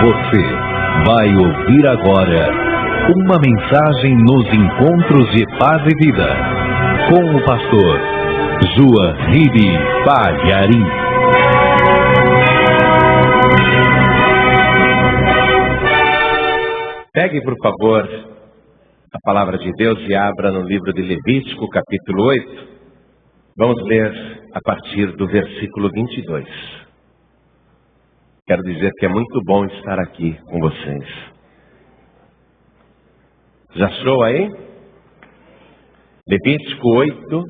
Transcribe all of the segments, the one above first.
Você vai ouvir agora uma mensagem nos encontros de paz e vida com o pastor Joahiri Palharim. Pegue, por favor, a palavra de Deus e abra no livro de Levítico, capítulo 8. Vamos ler a partir do versículo 22. Quero dizer que é muito bom estar aqui com vocês. Já achou aí? Levítico 8,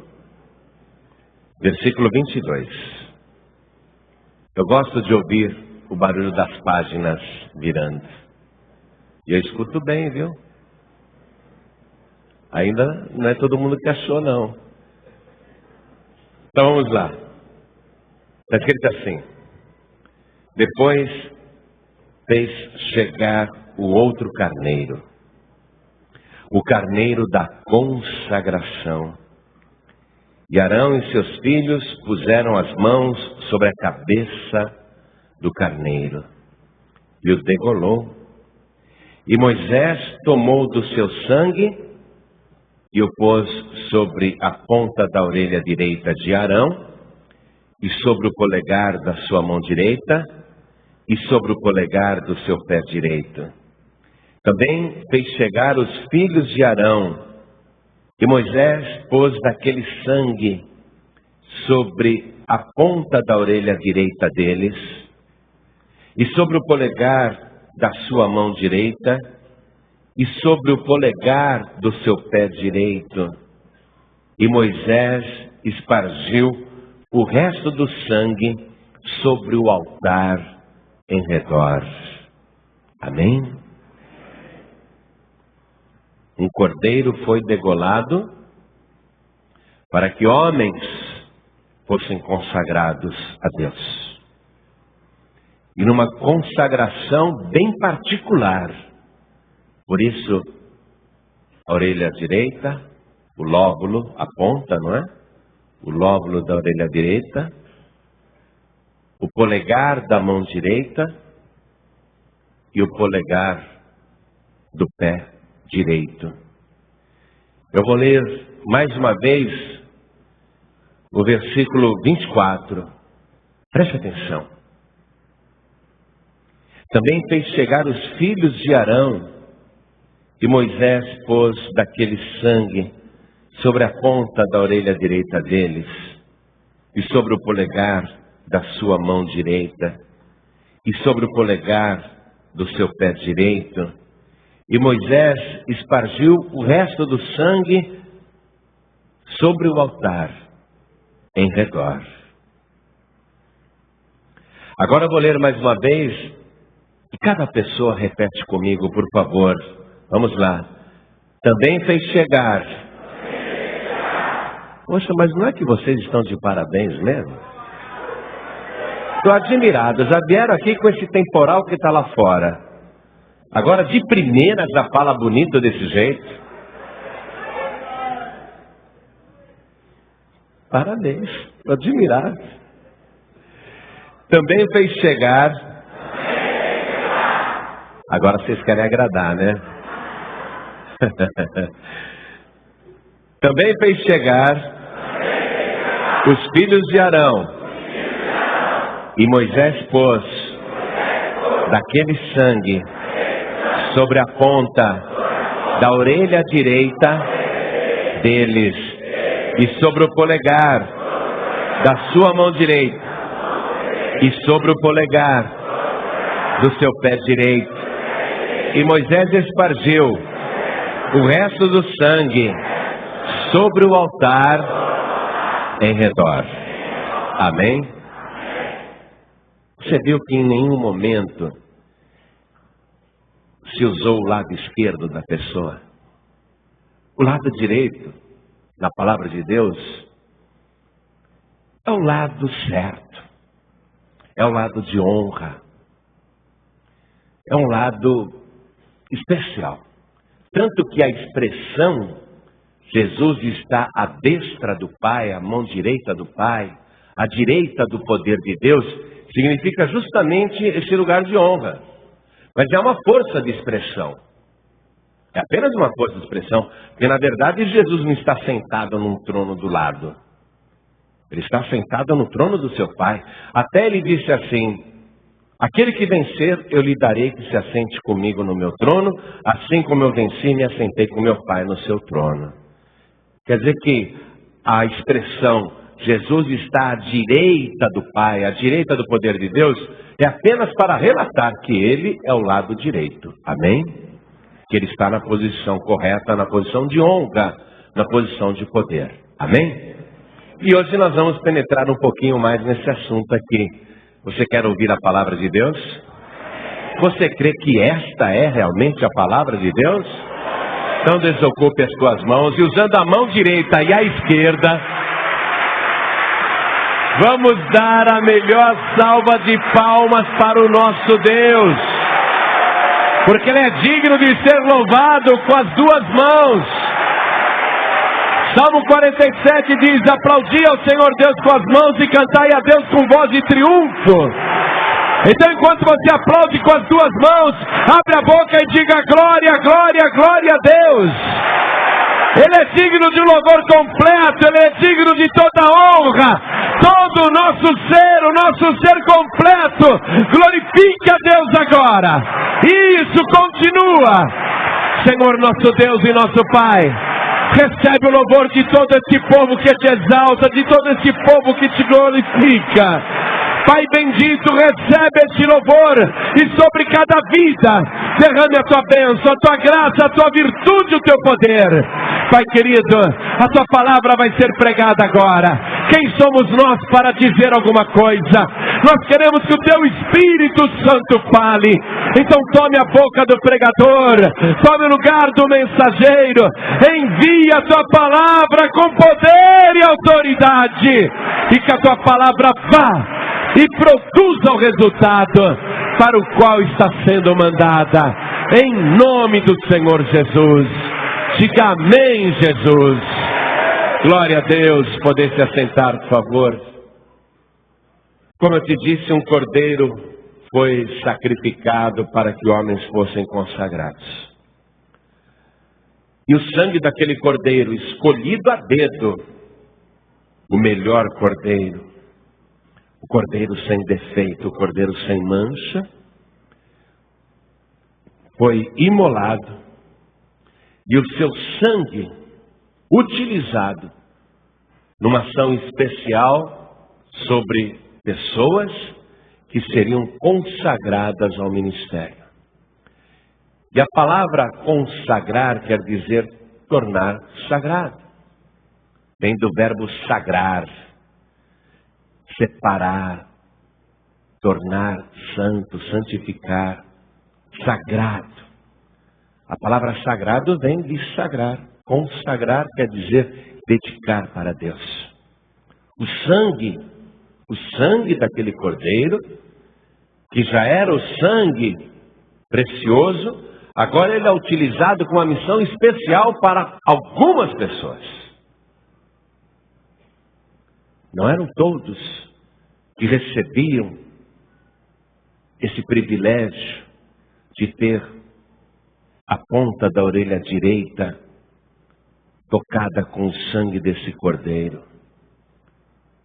versículo 22. Eu gosto de ouvir o barulho das páginas virando. E eu escuto bem, viu? Ainda não é todo mundo que achou, não. Então vamos lá. Está escrito assim: depois fez chegar o outro carneiro, o carneiro da consagração. E Arão e seus filhos puseram as mãos sobre a cabeça do carneiro e o degolou. E Moisés tomou do seu sangue e o pôs sobre a ponta da orelha direita de Arão, e sobre o polegar da sua mão direita, e sobre o polegar do seu pé direito. Também fez chegar os filhos de Arão, e Moisés pôs daquele sangue sobre a ponta da orelha direita deles, e sobre o polegar da sua mão direita, e sobre o polegar do seu pé direito. E Moisés espargiu o resto do sangue sobre o altar em redor. Amém? Um cordeiro foi degolado para que homens fossem consagrados a Deus. E numa consagração bem particular. Por isso, a orelha direita, o lóbulo, a ponta, não é? O lóbulo da orelha direita, o polegar da mão direita e o polegar do pé direito. Eu vou ler mais uma vez o versículo 24. Preste atenção. Também fez chegar os filhos de Arão, e Moisés pôs daquele sangue sobre a ponta da orelha direita deles, e sobre o polegar da sua mão direita, e sobre o polegar do seu pé direito. E Moisés espargiu o resto do sangue sobre o altar em redor. Agora eu vou ler mais uma vez, e cada pessoa repete comigo, por favor. Vamos lá. Também fez chegar. Poxa, mas não é que vocês estão de parabéns mesmo? Estou admirado. Já vieram aqui com esse temporal que está lá fora. Agora de primeira já fala bonito desse jeito. Parabéns. Estou admirado. Também fez chegar. Agora vocês querem agradar, né? Também fez chegar os filhos de Arão, e Moisés pôs daquele sangue sobre a ponta da orelha direita deles, e sobre o polegar da sua mão direita, e sobre o polegar do seu pé direito. E Moisés espargiu o resto do sangue sobre o altar em redor. Amém? Você viu que em nenhum momento se usou o lado esquerdo da pessoa. O lado direito, na palavra de Deus, é o lado certo. É o lado de honra. É um lado especial. Tanto que a expressão Jesus está à destra do Pai, à mão direita do Pai, à direita do poder de Deus, significa justamente esse lugar de honra. Mas é uma força de expressão. É apenas uma força de expressão, porque na verdade Jesus não está sentado num trono do lado. Ele está sentado no trono do seu Pai. Até ele disse assim: aquele que vencer, eu lhe darei que se assente comigo no meu trono, assim como eu venci e me assentei com meu Pai no seu trono. Quer dizer que a expressão Jesus está à direita do Pai, à direita do poder de Deus, é apenas para relatar que Ele é o lado direito. Amém? Que Ele está na posição correta, na posição de honra, na posição de poder. Amém? E hoje nós vamos penetrar um pouquinho mais nesse assunto aqui. Você quer ouvir a palavra de Deus? Você crê que esta é realmente a palavra de Deus? Então desocupe as suas mãos e usando a mão direita e a esquerda, vamos dar a melhor salva de palmas para o nosso Deus. Porque Ele é digno de ser louvado com as duas mãos. Salmo 47 diz: aplaudi ao Senhor Deus com as mãos e cantai a Deus com voz de triunfo. Então enquanto você aplaude com as duas mãos, abre a boca e diga glória, glória, glória a Deus. Ele é digno de um louvor completo, Ele é digno de toda honra. Todo o nosso ser completo, glorifique a Deus agora. Isso, continua. Senhor nosso Deus e nosso Pai, recebe o louvor de todo esse povo que te exalta, de todo esse povo que te glorifica. Pai bendito, recebe este louvor e sobre cada vida derrame a tua bênção, a tua graça, a tua virtude, o teu poder. Pai querido, a tua palavra vai ser pregada agora. Quem somos nós para dizer alguma coisa? Nós queremos que o teu Espírito Santo fale. Então tome a boca do pregador, tome o lugar do mensageiro, envia a tua palavra com poder e autoridade, e que a tua palavra vá e produza o resultado para o qual está sendo mandada, em nome do Senhor Jesus. Diga amém, Jesus. Glória a Deus. Poder se assentar, por favor. Como eu te disse, um cordeiro foi sacrificado para que homens fossem consagrados. E o sangue daquele cordeiro, escolhido a dedo, o melhor cordeiro, o cordeiro sem defeito, o cordeiro sem mancha, foi imolado e o seu sangue utilizado numa ação especial sobre pessoas que seriam consagradas ao ministério. E a palavra consagrar quer dizer tornar sagrado. Vem do verbo sagrar, separar, tornar santo, santificar, sagrado. A palavra sagrado vem de sagrar. Consagrar quer dizer dedicar para Deus. O sangue daquele cordeiro, que já era o sangue precioso, agora ele é utilizado com uma missão especial para algumas pessoas. Não eram todos que recebiam esse privilégio de ter a ponta da orelha direita tocada com o sangue desse cordeiro.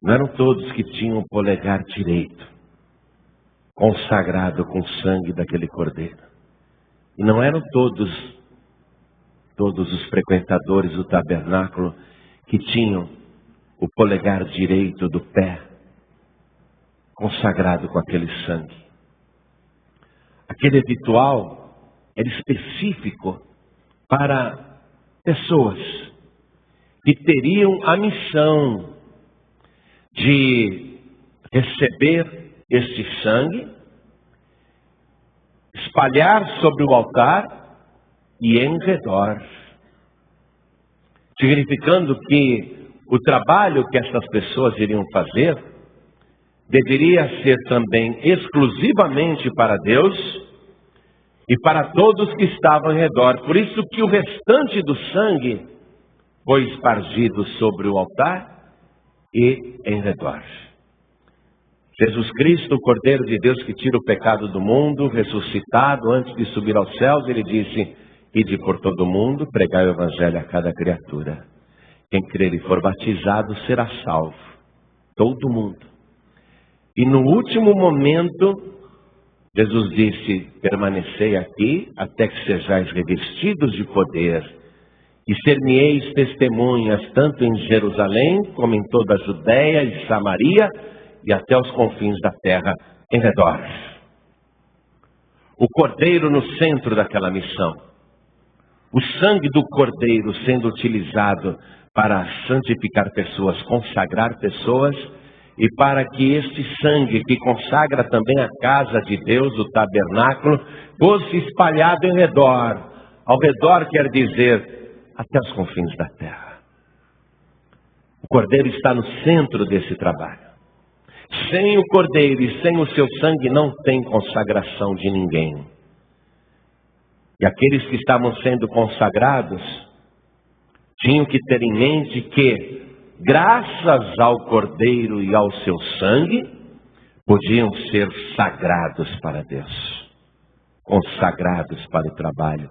Não eram todos que tinham o polegar direito consagrado com o sangue daquele cordeiro. E não eram todos os frequentadores do tabernáculo que tinham o polegar direito do pé consagrado com aquele sangue. Aquele ritual era específico para pessoas que teriam a missão de receber este sangue, espalhar sobre o altar e em redor, significando que o trabalho que essas pessoas iriam fazer deveria ser também exclusivamente para Deus e para todos que estavam em redor. Por isso que o restante do sangue foi espargido sobre o altar e em redor. Jesus Cristo, o Cordeiro de Deus que tira o pecado do mundo, ressuscitado antes de subir aos céus, ele disse: ide por todo o mundo, pregai o evangelho a cada criatura. Quem crer e for batizado será salvo. Todo mundo. E no último momento, Jesus disse: permanecei aqui até que sejais revestidos de poder. E ser-me-eis testemunhas tanto em Jerusalém como em toda a Judéia e Samaria e até os confins da terra em redor. O Cordeiro no centro daquela missão. O sangue do Cordeiro sendo utilizado para santificar pessoas, consagrar pessoas, e para que este sangue que consagra também a casa de Deus, o tabernáculo, fosse espalhado em redor. Ao redor quer dizer até os confins da terra. O Cordeiro está no centro desse trabalho. Sem o Cordeiro e sem o seu sangue não tem consagração de ninguém. E aqueles que estavam sendo consagrados tinham que ter em mente que, graças ao Cordeiro e ao seu sangue, podiam ser sagrados para Deus, consagrados para o trabalho,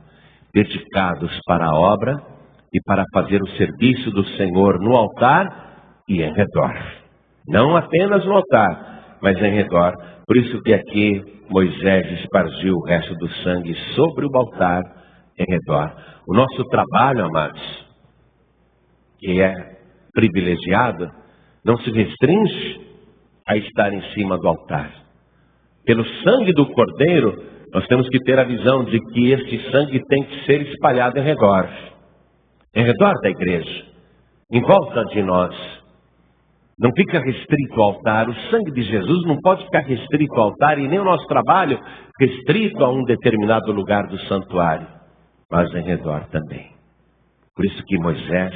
dedicados para a obra e para fazer o serviço do Senhor no altar e em redor. Não apenas no altar, mas em redor. Por isso que aqui Moisés espargiu o resto do sangue sobre o altar em redor. O nosso trabalho, amados, que é privilegiado, não se restringe a estar em cima do altar. Pelo sangue do Cordeiro, nós temos que ter a visão de que este sangue tem que ser espalhado em redor da igreja, em volta de nós. Não fica restrito ao altar. O sangue de Jesus não pode ficar restrito ao altar, e nem o nosso trabalho restrito a um determinado lugar do santuário, mas em redor também. Por isso que Moisés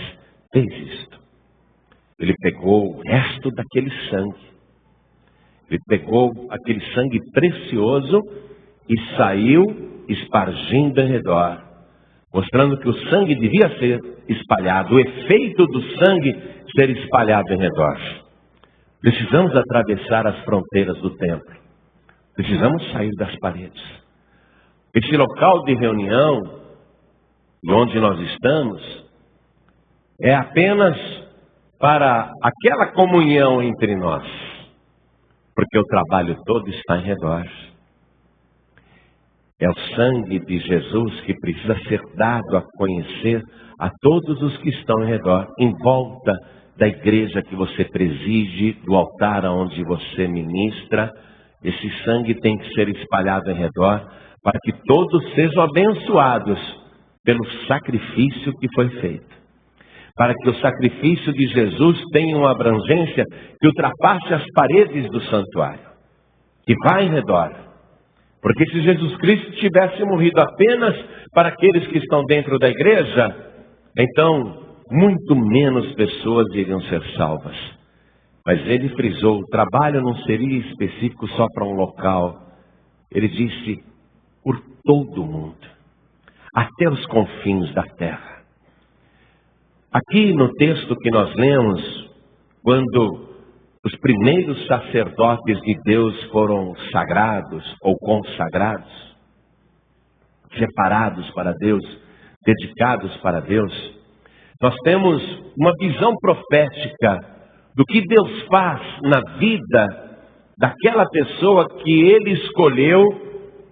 fez isto. Ele pegou o resto daquele sangue. Ele pegou aquele sangue precioso e saiu espargindo em redor, mostrando que o sangue devia ser espalhado, o efeito do sangue ser espalhado em redor. Precisamos atravessar as fronteiras do templo. Precisamos sair das paredes. Esse local de reunião, onde nós estamos, é apenas para aquela comunhão entre nós, porque o trabalho todo está em redor. É o sangue de Jesus que precisa ser dado a conhecer a todos os que estão em redor, em volta da igreja que você preside, do altar onde você ministra. Esse sangue tem que ser espalhado em redor para que todos sejam abençoados pelo sacrifício que foi feito. Para que o sacrifício de Jesus tenha uma abrangência que ultrapasse as paredes do santuário, que vai em redor. Porque se Jesus Cristo tivesse morrido apenas para aqueles que estão dentro da igreja, então muito menos pessoas iriam ser salvas. Mas ele frisou, o trabalho não seria específico só para um local. Ele disse, por todo o mundo, até os confins da terra. Aqui no texto que nós lemos, quando os primeiros sacerdotes de Deus foram sagrados ou consagrados, separados para Deus, dedicados para Deus, nós temos uma visão profética do que Deus faz na vida daquela pessoa que Ele escolheu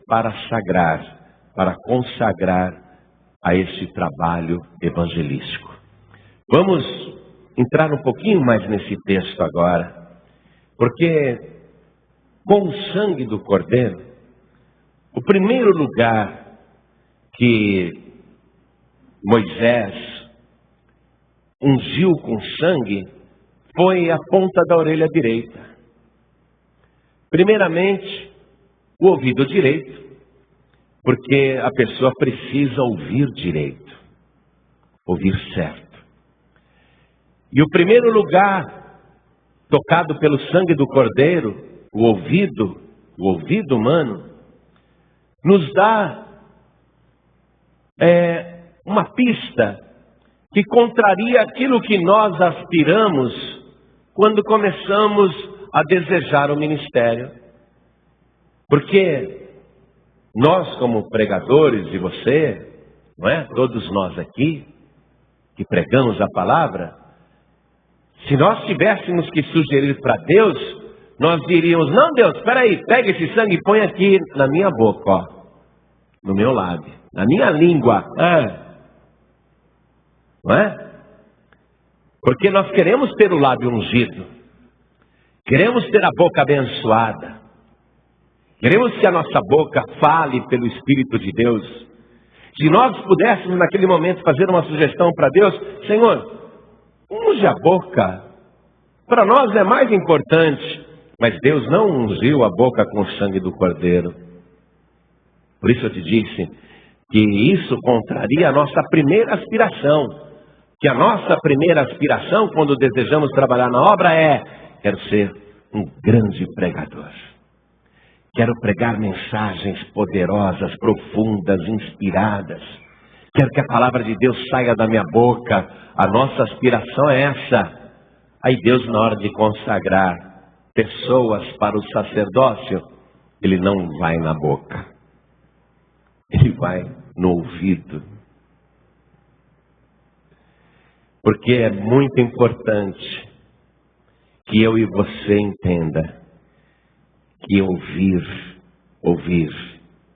para sagrar, para consagrar a este trabalho evangelístico. Vamos entrar um pouquinho mais nesse texto agora, porque com o sangue do Cordeiro, o primeiro lugar que Moisés ungiu com sangue foi a ponta da orelha direita. Primeiramente, o ouvido direito, porque a pessoa precisa ouvir direito, ouvir certo. E o primeiro lugar tocado pelo sangue do Cordeiro, o ouvido humano, nos dá uma pista que contraria aquilo que nós aspiramos quando começamos a desejar o ministério. Porque nós, como pregadores, e você, não é? Todos nós aqui, que pregamos a palavra, se nós tivéssemos que sugerir para Deus, nós diríamos: não, Deus, espera aí, pega esse sangue e põe aqui na minha boca, ó, no meu lábio, na minha língua. Não é? Porque nós queremos ter o lábio ungido, queremos ter a boca abençoada, queremos que a nossa boca fale pelo Espírito de Deus. Se nós pudéssemos naquele momento fazer uma sugestão para Deus: Senhor, unge a boca, para nós é mais importante. Mas Deus não ungiu a boca com o sangue do Cordeiro. Por isso eu te disse que isso contraria a nossa primeira aspiração. Que a nossa primeira aspiração, quando desejamos trabalhar na obra, é: quero ser um grande pregador. Quero pregar mensagens poderosas, profundas, inspiradas. Quero que a palavra de Deus saia da minha boca. A nossa aspiração é essa. Aí Deus, na hora de consagrar pessoas para o sacerdócio, Ele não vai na boca. Ele vai no ouvido. Porque é muito importante que eu e você entenda que ouvir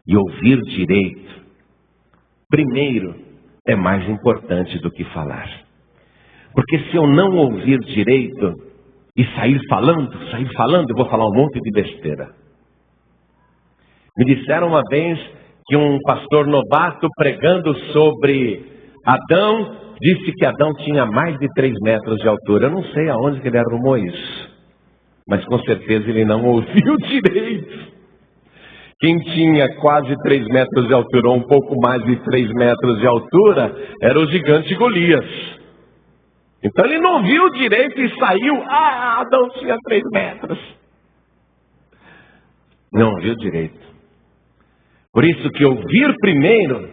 e ouvir direito, primeiro, é mais importante do que falar. Porque se eu não ouvir direito e sair falando, eu vou falar um monte de besteira. Me disseram uma vez que um pastor novato, pregando sobre Adão, disse que Adão tinha mais de 3 metros de altura. Eu não sei aonde que ele arrumou isso, mas com certeza ele não ouviu direito. Quem tinha quase 3 metros de altura, ou um pouco mais de 3 metros de altura, era o gigante Golias. Então ele não viu direito e saiu: Adão tinha 3 metros. Não viu direito. Por isso que ouvir primeiro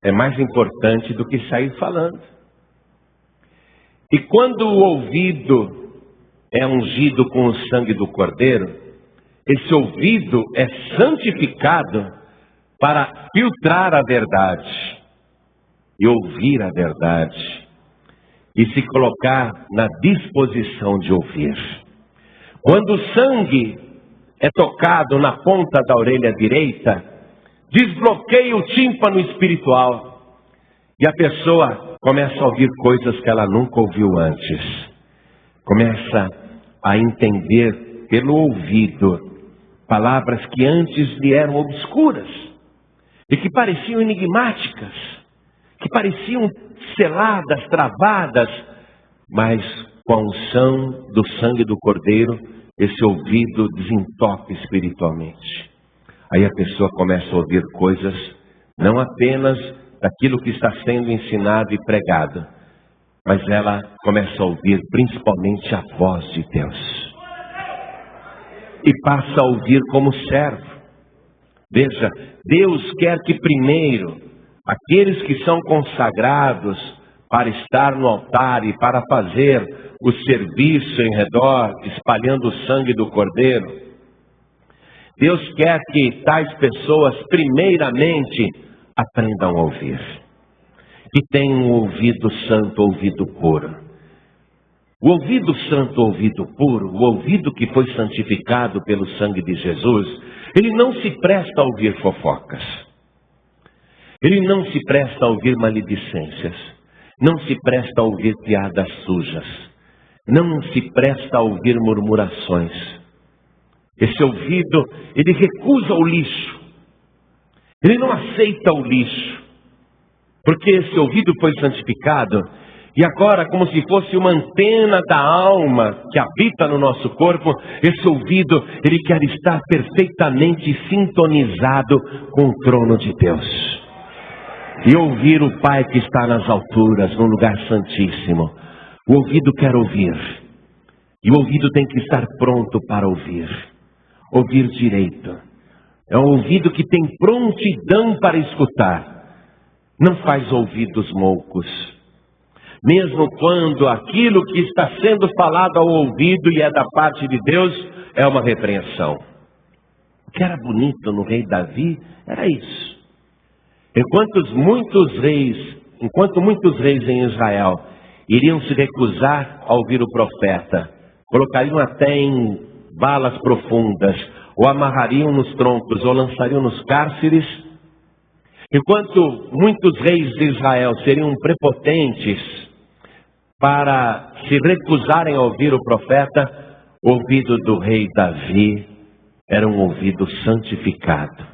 é mais importante do que sair falando. E quando o ouvido é ungido com o sangue do Cordeiro, esse ouvido é santificado para filtrar a verdade e ouvir a verdade e se colocar na disposição de ouvir. Quando o sangue é tocado na ponta da orelha direita, desbloqueia o tímpano espiritual e a pessoa começa a ouvir coisas que ela nunca ouviu antes. Começa a entender pelo ouvido palavras que antes lhe eram obscuras e que pareciam enigmáticas, que pareciam seladas, travadas, mas com a unção do sangue do Cordeiro, esse ouvido desentope espiritualmente. Aí a pessoa começa a ouvir coisas, não apenas daquilo que está sendo ensinado e pregado, mas ela começa a ouvir principalmente a voz de Deus. E passa a ouvir como servo. Veja, Deus quer que primeiro, aqueles que são consagrados para estar no altar e para fazer o serviço em redor, espalhando o sangue do Cordeiro, Deus quer que tais pessoas primeiramente aprendam a ouvir. Que tenham um ouvido santo, ouvido puro. O ouvido santo, ouvido puro, o ouvido que foi santificado pelo sangue de Jesus, ele não se presta a ouvir fofocas. Ele não se presta a ouvir maledicências. Não se presta a ouvir piadas sujas. Não se presta a ouvir murmurações. Esse ouvido, ele recusa o lixo. Ele não aceita o lixo. Porque esse ouvido foi santificado. E agora, como se fosse uma antena da alma que habita no nosso corpo, esse ouvido, ele quer estar perfeitamente sintonizado com o trono de Deus. E ouvir o Pai que está nas alturas, no lugar santíssimo. O ouvido quer ouvir. E o ouvido tem que estar pronto para ouvir. Ouvir direito. É um ouvido que tem prontidão para escutar. Não faz ouvidos moucos. Mesmo quando aquilo que está sendo falado ao ouvido e é da parte de Deus, é uma repreensão. O que era bonito no rei Davi era isso. Enquanto muitos reis em Israel iriam se recusar a ouvir o profeta, colocariam até em balas profundas, ou amarrariam nos troncos, ou lançariam nos cárceres. Enquanto muitos reis de Israel seriam prepotentes para se recusarem a ouvir o profeta, o ouvido do rei Davi era um ouvido santificado,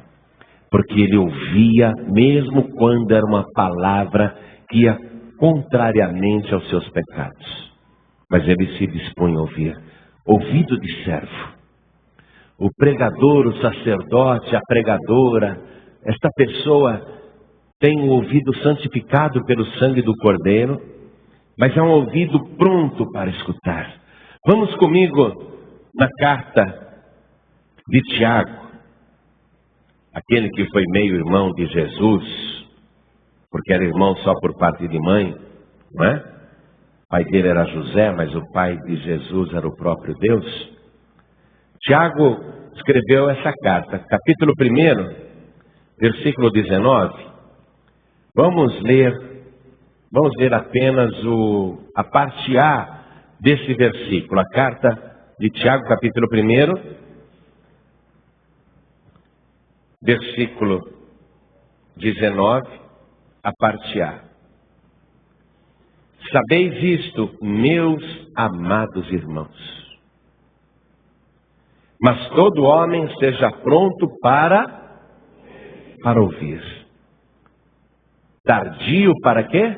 porque ele ouvia mesmo quando era uma palavra que ia contrariamente aos seus pecados. Mas ele se dispunha a ouvir. Ouvido de servo. O pregador, o sacerdote, a pregadora, esta pessoa tem um ouvido santificado pelo sangue do Cordeiro, mas é um ouvido pronto para escutar. Vamos comigo na carta de Tiago, aquele que foi meio irmão de Jesus, porque era irmão só por parte de mãe, não é? O pai dele era José, mas o pai de Jesus era o próprio Deus. Tiago escreveu essa carta, capítulo 1, versículo 19. Vamos ler apenas a parte A desse versículo. A carta de Tiago, capítulo 1, versículo 19, a parte A. Sabeis isto, meus amados irmãos, mas todo homem seja pronto para ouvir. Tardio para quê?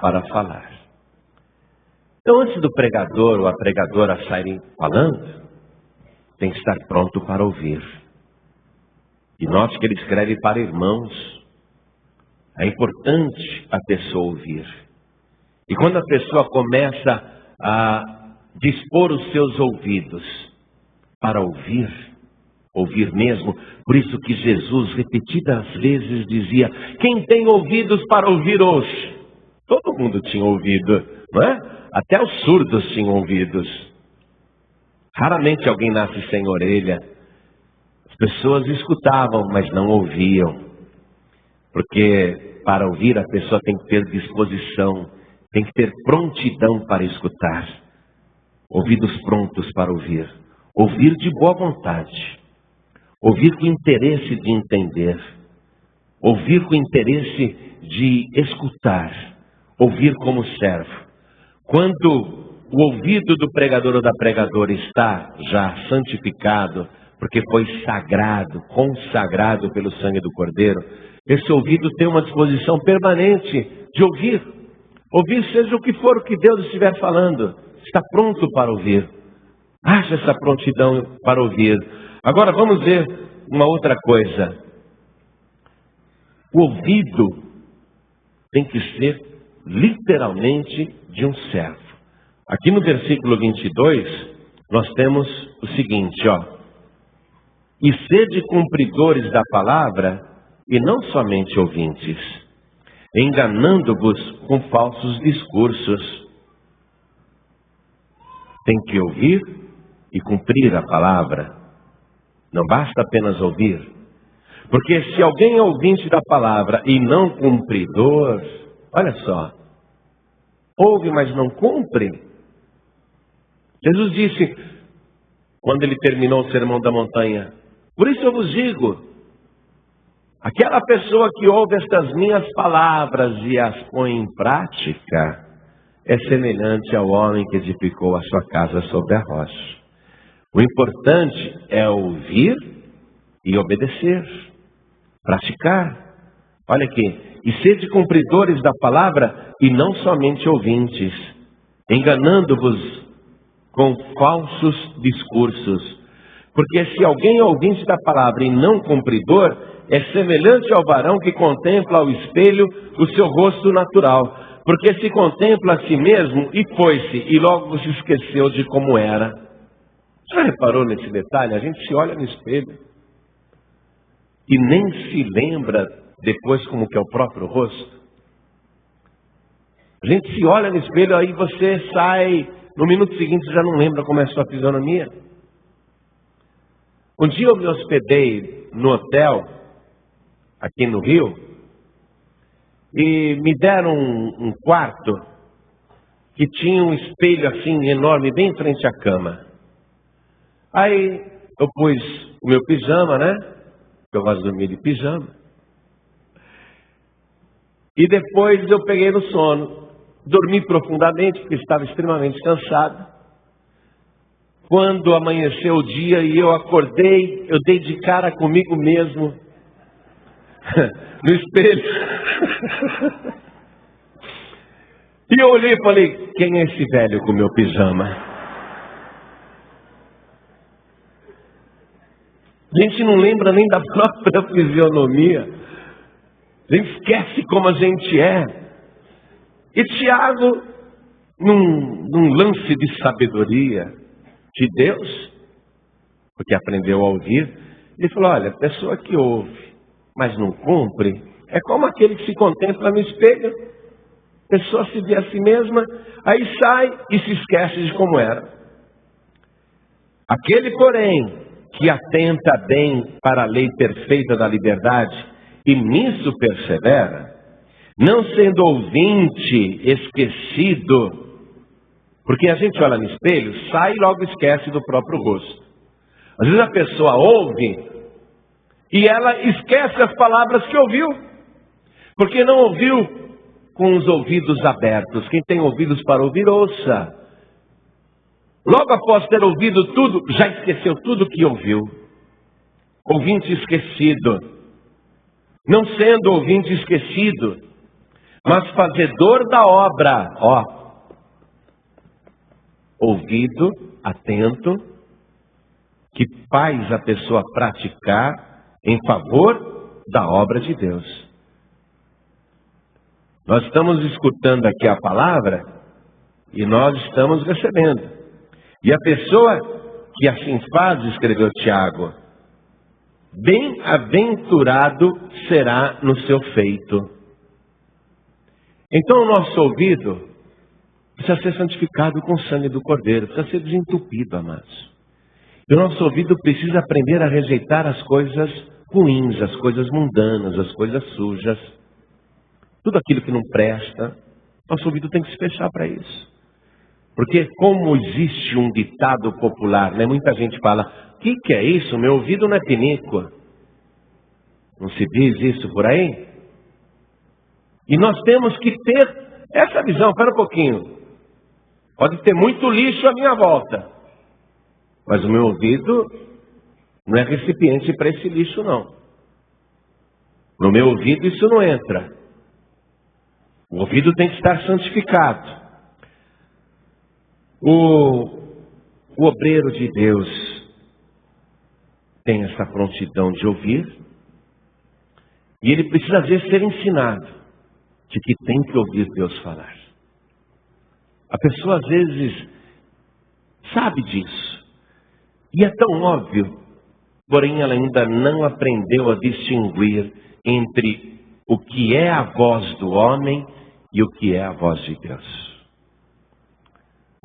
Para falar. Então, antes do pregador ou a pregadora saírem falando, tem que estar pronto para ouvir. E note que ele escreve para irmãos. É importante a pessoa ouvir. E quando a pessoa começa a dispor os seus ouvidos para ouvir mesmo, por isso que Jesus repetidas vezes dizia: quem tem ouvidos para ouvir hoje? Todo mundo tinha ouvido, não é? Até os surdos tinham ouvidos. Raramente alguém nasce sem orelha. As pessoas escutavam, mas não ouviam. Porque para ouvir a pessoa tem que ter disposição, tem que ter prontidão para escutar. Ouvidos prontos para ouvir. Ouvir de boa vontade. Ouvir com interesse de entender. Ouvir com interesse de escutar. Ouvir como servo. Quando o ouvido do pregador ou da pregadora está já santificado, porque foi sagrado, consagrado pelo sangue do Cordeiro, esse ouvido tem uma disposição permanente de ouvir. Ouvir seja o que for o que Deus estiver falando. Está pronto para ouvir. Acha essa prontidão para ouvir. Agora vamos ver uma outra coisa. O ouvido tem que ser literalmente de um servo. Aqui no versículo 22, nós temos o seguinte, ó. E sede cumpridores da palavra, e não somente ouvintes, enganando-vos com falsos discursos. Tem que ouvir e cumprir a palavra. Não basta apenas ouvir. Porque se alguém é ouvinte da palavra e não cumpridor, olha só, ouve, mas não cumpre. Jesus disse, quando ele terminou o sermão da montanha: por isso eu vos digo, aquela pessoa que ouve estas minhas palavras e as põe em prática, é semelhante ao homem que edificou a sua casa sobre a rocha. O importante é ouvir e obedecer, praticar. Olha aqui, e sede cumpridores da palavra e não somente ouvintes, enganando-vos com falsos discursos. Porque se alguém é ouvinte da palavra e não cumpridor, é semelhante ao varão que contempla ao espelho o seu rosto natural. Porque se contempla a si mesmo e foi-se, e logo se esqueceu de como era. Já reparou nesse detalhe? A gente se olha no espelho e nem se lembra depois como que é o próprio rosto. A gente se olha no espelho, aí você sai, no minuto seguinte já não lembra como é a sua fisionomia. Um dia eu me hospedei no hotel, aqui no Rio, e me deram um quarto que tinha um espelho assim enorme, bem em frente à cama. Aí eu pus o meu pijama, né? Eu gosto de dormir de pijama. E depois eu peguei no sono. Dormi profundamente, porque estava extremamente cansado. Quando amanheceu o dia e eu acordei, eu dei de cara comigo mesmo no espelho. E eu olhei e falei, quem é esse velho com o meu pijama? A gente não lembra nem da própria fisionomia. A gente esquece como a gente é. E Tiago, num lance de sabedoria de Deus, porque aprendeu a ouvir, ele falou, olha, a pessoa que ouve, mas não cumpre, é como aquele que se contempla no espelho. A pessoa se vê a si mesma, aí sai e se esquece de como era. Aquele, porém, que atenta bem para a lei perfeita da liberdade, e nisso persevera, não sendo ouvinte esquecido, porque a gente olha no espelho, sai e logo esquece do próprio rosto. Às vezes a pessoa ouve e ela esquece as palavras que ouviu, porque não ouviu com os ouvidos abertos. Quem tem ouvidos para ouvir, ouça. Logo após ter ouvido tudo, já esqueceu tudo que ouviu. Ouvinte esquecido. Não sendo ouvinte esquecido, mas fazedor da obra. Ouvido, atento, que faz a pessoa praticar em favor da obra de Deus. Nós estamos escutando aqui a palavra e nós estamos recebendo. E a pessoa que assim faz, escreveu Tiago, bem-aventurado será no seu feito. Então o nosso ouvido precisa ser santificado com o sangue do Cordeiro, precisa ser desentupido, amados. E o nosso ouvido precisa aprender a rejeitar as coisas ruins, as coisas mundanas, as coisas sujas. Tudo aquilo que não presta, nosso ouvido tem que se fechar para isso. Porque como existe um ditado popular, né? Muita gente fala, o que é isso? Meu ouvido não é pinico. Não se diz isso por aí? E nós temos que ter essa visão. Espera um pouquinho. Pode ter muito lixo à minha volta, mas o meu ouvido não é recipiente para esse lixo, não. No meu ouvido isso não entra. O ouvido tem que estar santificado. O obreiro de Deus tem essa prontidão de ouvir, e ele precisa às vezes ser ensinado de que tem que ouvir Deus falar. A pessoa às vezes sabe disso, e é tão óbvio, porém ela ainda não aprendeu a distinguir entre o que é a voz do homem e o que é a voz de Deus.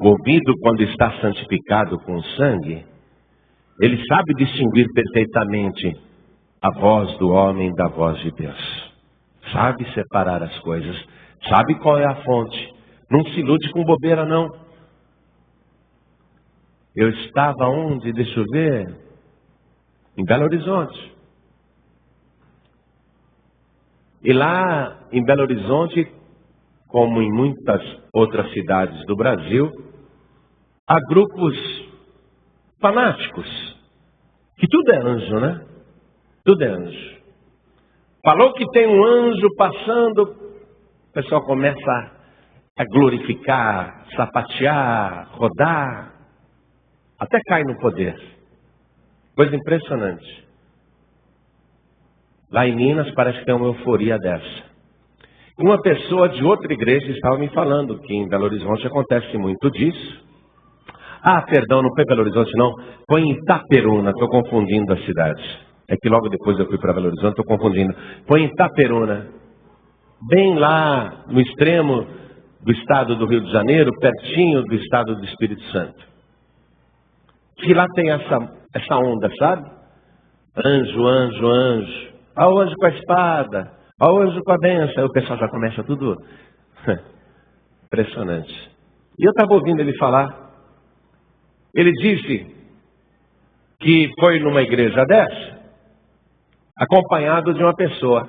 O ouvido, quando está santificado com o sangue, ele sabe distinguir perfeitamente a voz do homem da voz de Deus. Sabe separar as coisas, sabe qual é a fonte. Não se ilude com bobeira, não. Eu estava onde? Deixa eu ver. Em Belo Horizonte. E lá em Belo Horizonte, como em muitas outras cidades do Brasil, há grupos fanáticos, que tudo é anjo, né? Tudo é anjo. Falou que tem um anjo passando, o pessoal começa a glorificar, sapatear, rodar, até cai no poder. Coisa impressionante. Lá em Minas parece que tem uma euforia dessa. Uma pessoa de outra igreja estava me falando que em Belo Horizonte acontece muito disso. Ah, perdão, não foi Belo Horizonte não, foi em Itaperuna, estou confundindo as cidades. É que logo depois eu fui para Belo Horizonte, estou confundindo. Foi em Itaperuna, bem lá no extremo do estado do Rio de Janeiro, pertinho do estado do Espírito Santo. Que lá tem essa onda, sabe? Anjo, anjo, anjo. Ó o anjo com a espada. Ó o anjo com a bênção. Aí o pessoal já começa tudo. Impressionante. E eu estava ouvindo ele falar. Ele disse que foi numa igreja dessa, acompanhado de uma pessoa.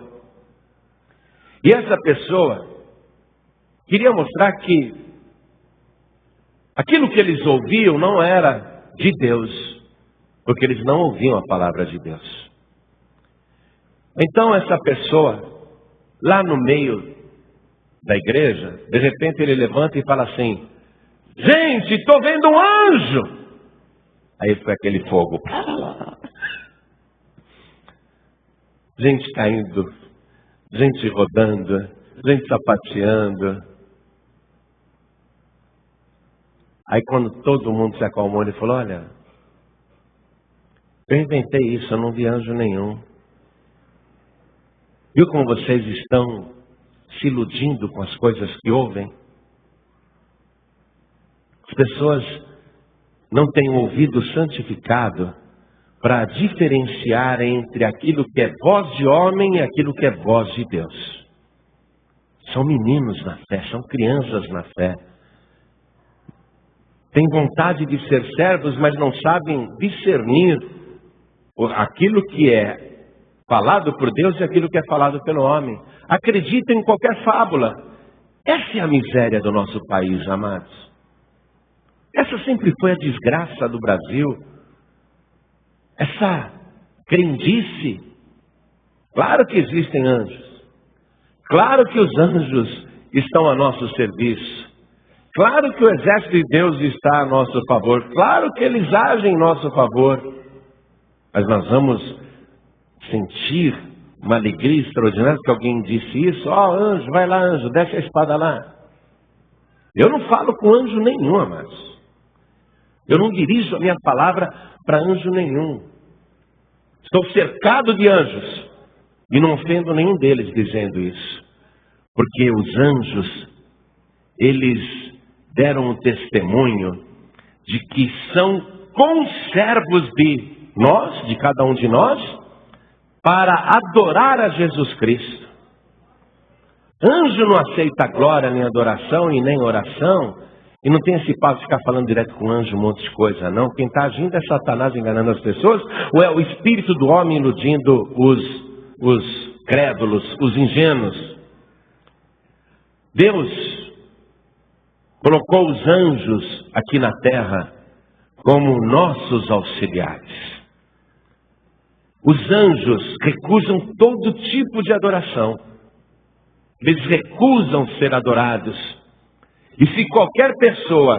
E essa pessoa queria mostrar que aquilo que eles ouviam não era de Deus, porque eles não ouviam a palavra de Deus. Então essa pessoa, lá no meio da igreja, de repente ele levanta e fala assim: gente, estou vendo um anjo! Aí foi aquele fogo. Gente caindo, gente rodando, gente sapateando. Aí quando todo mundo se acalmou, ele falou: olha, eu inventei isso, eu não vi anjo nenhum. Viu como vocês estão se iludindo com as coisas que ouvem? As pessoas não têm um ouvido santificado para diferenciar entre aquilo que é voz de homem e aquilo que é voz de Deus. São meninos na fé, são crianças na fé. Têm vontade de ser servos, mas não sabem discernir aquilo que é falado por Deus e aquilo que é falado pelo homem. Acreditam em qualquer fábula. Essa é a miséria do nosso país, amados. Essa sempre foi a desgraça do Brasil. Essa crendice. Claro que existem anjos. Claro que os anjos estão a nosso serviço. Claro que o exército de Deus está a nosso favor. Claro que eles agem em nosso favor. Mas nós vamos sentir uma alegria extraordinária que alguém disse isso. Ó, anjo, vai lá, anjo, desce a espada lá. Eu não falo com anjo nenhum, amados. Eu não dirijo a minha palavra para anjo nenhum. Estou cercado de anjos e não ofendo nenhum deles dizendo isso. Porque os anjos, eles deram um testemunho de que são conservos de nós, de cada um de nós, para adorar a Jesus Cristo. Anjo não aceita glória, nem adoração e nem oração. E não tem esse papo de ficar falando direto com anjo, um monte de coisa, não. Quem está agindo é Satanás enganando as pessoas, ou é o espírito do homem iludindo os crédulos, os ingênuos. Deus colocou os anjos aqui na terra como nossos auxiliares. Os anjos recusam todo tipo de adoração. Eles recusam ser adorados. E se qualquer pessoa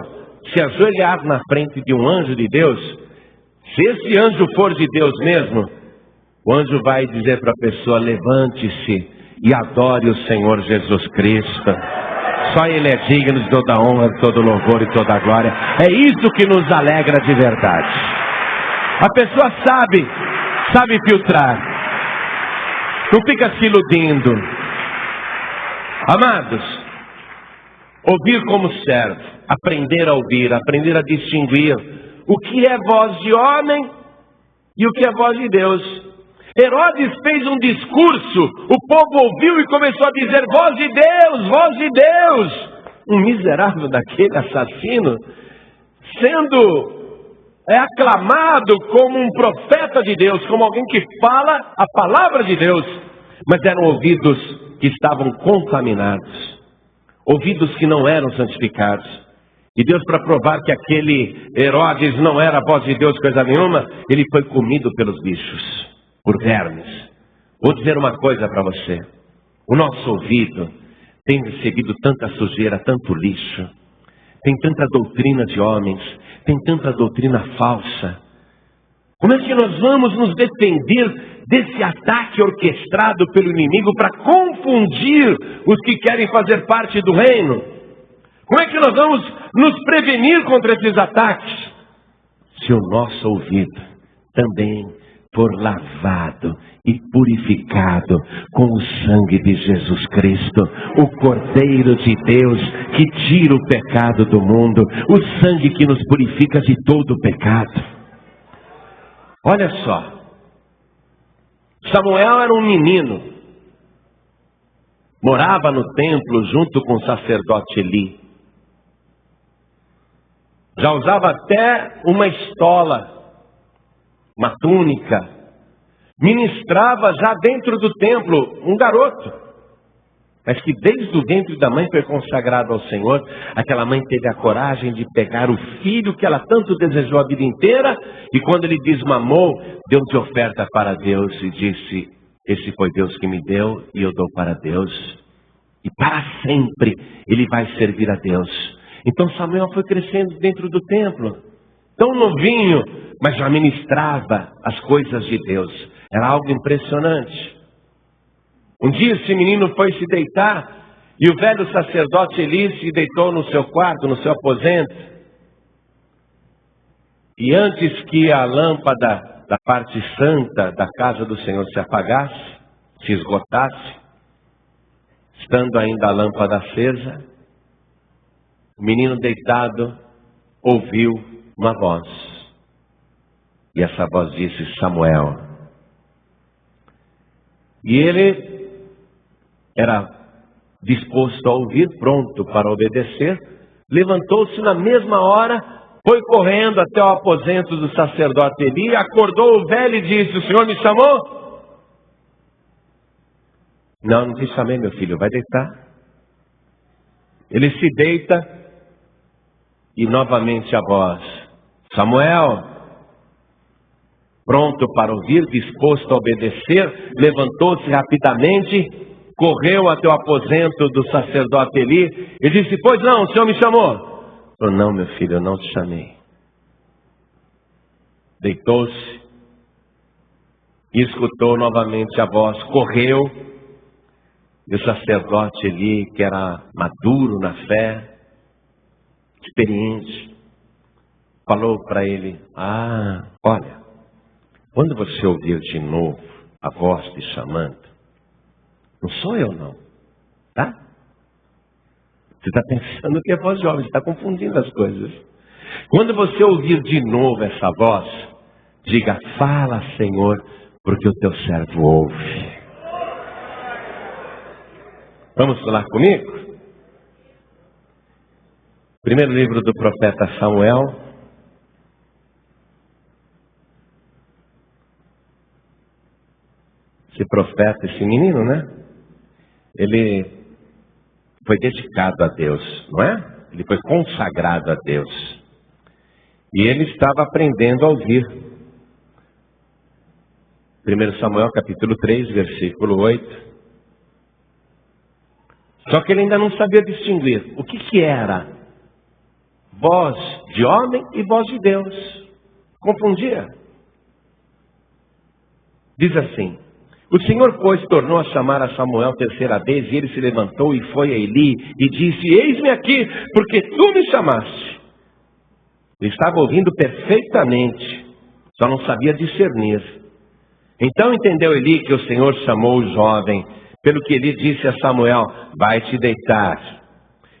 se ajoelhar na frente de um anjo de Deus, se esse anjo for de Deus mesmo, o anjo vai dizer para a pessoa: levante-se e adore o Senhor Jesus Cristo. Só Ele é digno de toda honra, de todo louvor e toda glória. É isso que nos alegra de verdade. A pessoa sabe filtrar. Não fica se iludindo. Amados, ouvir como servo, aprender a ouvir, aprender a distinguir o que é voz de homem e o que é voz de Deus. Herodes fez um discurso, o povo ouviu e começou a dizer: voz de Deus, voz de Deus. Um miserável daquele assassino, sendo aclamado como um profeta de Deus, como alguém que fala a palavra de Deus, mas eram ouvidos que estavam contaminados, ouvidos que não eram santificados. E Deus, para provar que aquele Herodes não era a voz de Deus, coisa nenhuma, ele foi comido pelos bichos, por vermes. Vou dizer uma coisa para você: o nosso ouvido tem recebido tanta sujeira, tanto lixo, tem tanta doutrina de homens, tem tanta doutrina falsa. Como é que nós vamos nos defender desse ataque orquestrado pelo inimigo para confundir os que querem fazer parte do reino? Como é que nós vamos nos prevenir contra esses ataques? Se o nosso ouvido também for lavado e purificado com o sangue de Jesus Cristo, o Cordeiro de Deus que tira o pecado do mundo, o sangue que nos purifica de todo o pecado. Olha só, Samuel era um menino, morava no templo junto com o sacerdote Eli, já usava até uma estola, uma túnica, ministrava já dentro do templo, um garoto, mas que desde o ventre da mãe foi consagrado ao Senhor. Aquela mãe teve a coragem de pegar o filho que ela tanto desejou a vida inteira, e quando ele desmamou, deu de oferta para Deus e disse: esse foi Deus que me deu e eu dou para Deus, e para sempre ele vai servir a Deus. Então Samuel foi crescendo dentro do templo, tão novinho, mas já ministrava as coisas de Deus. Era algo impressionante. Um dia esse menino foi se deitar, e o velho sacerdote Eli se deitou no seu quarto, no seu aposento. E antes que a lâmpada da parte santa da casa do Senhor se apagasse, se esgotasse, estando ainda a lâmpada acesa, o menino deitado ouviu uma voz. E essa voz disse: Samuel. E ele era disposto a ouvir, pronto para obedecer, levantou-se na mesma hora, foi correndo até o aposento do sacerdote Eli, acordou o velho e disse: o senhor me chamou? Não, não te chamei, meu filho, vai deitar. Ele se deita e novamente a voz: Samuel. Pronto para ouvir, disposto a obedecer, levantou-se rapidamente, correu até o aposento do sacerdote Eli e disse: pois não, o senhor me chamou? Falou: não, meu filho, eu não te chamei. Deitou-se e escutou novamente a voz, correu, e o sacerdote Eli, que era maduro na fé, experiente, falou para ele: olha, quando você ouvir de novo a voz te chamando, não sou eu não, tá? Você está pensando que é voz jovem, você está confundindo as coisas. Quando você ouvir de novo essa voz, diga: fala, Senhor, porque o teu servo ouve. Vamos falar comigo? Primeiro livro do profeta Samuel. Esse profeta, esse menino, né? Ele foi dedicado a Deus, não é? Ele foi consagrado a Deus. E ele estava aprendendo a ouvir. 1 Samuel capítulo 3, versículo 8. Só que ele ainda não sabia distinguir o que era voz de homem e voz de Deus. Confundia. Diz assim: o Senhor, pois, tornou a chamar a Samuel terceira vez, e ele se levantou e foi a Eli e disse: eis-me aqui, porque tu me chamaste. Ele estava ouvindo perfeitamente, só não sabia discernir. Então entendeu Eli que o Senhor chamou o jovem, pelo que Eli disse a Samuel: vai te deitar.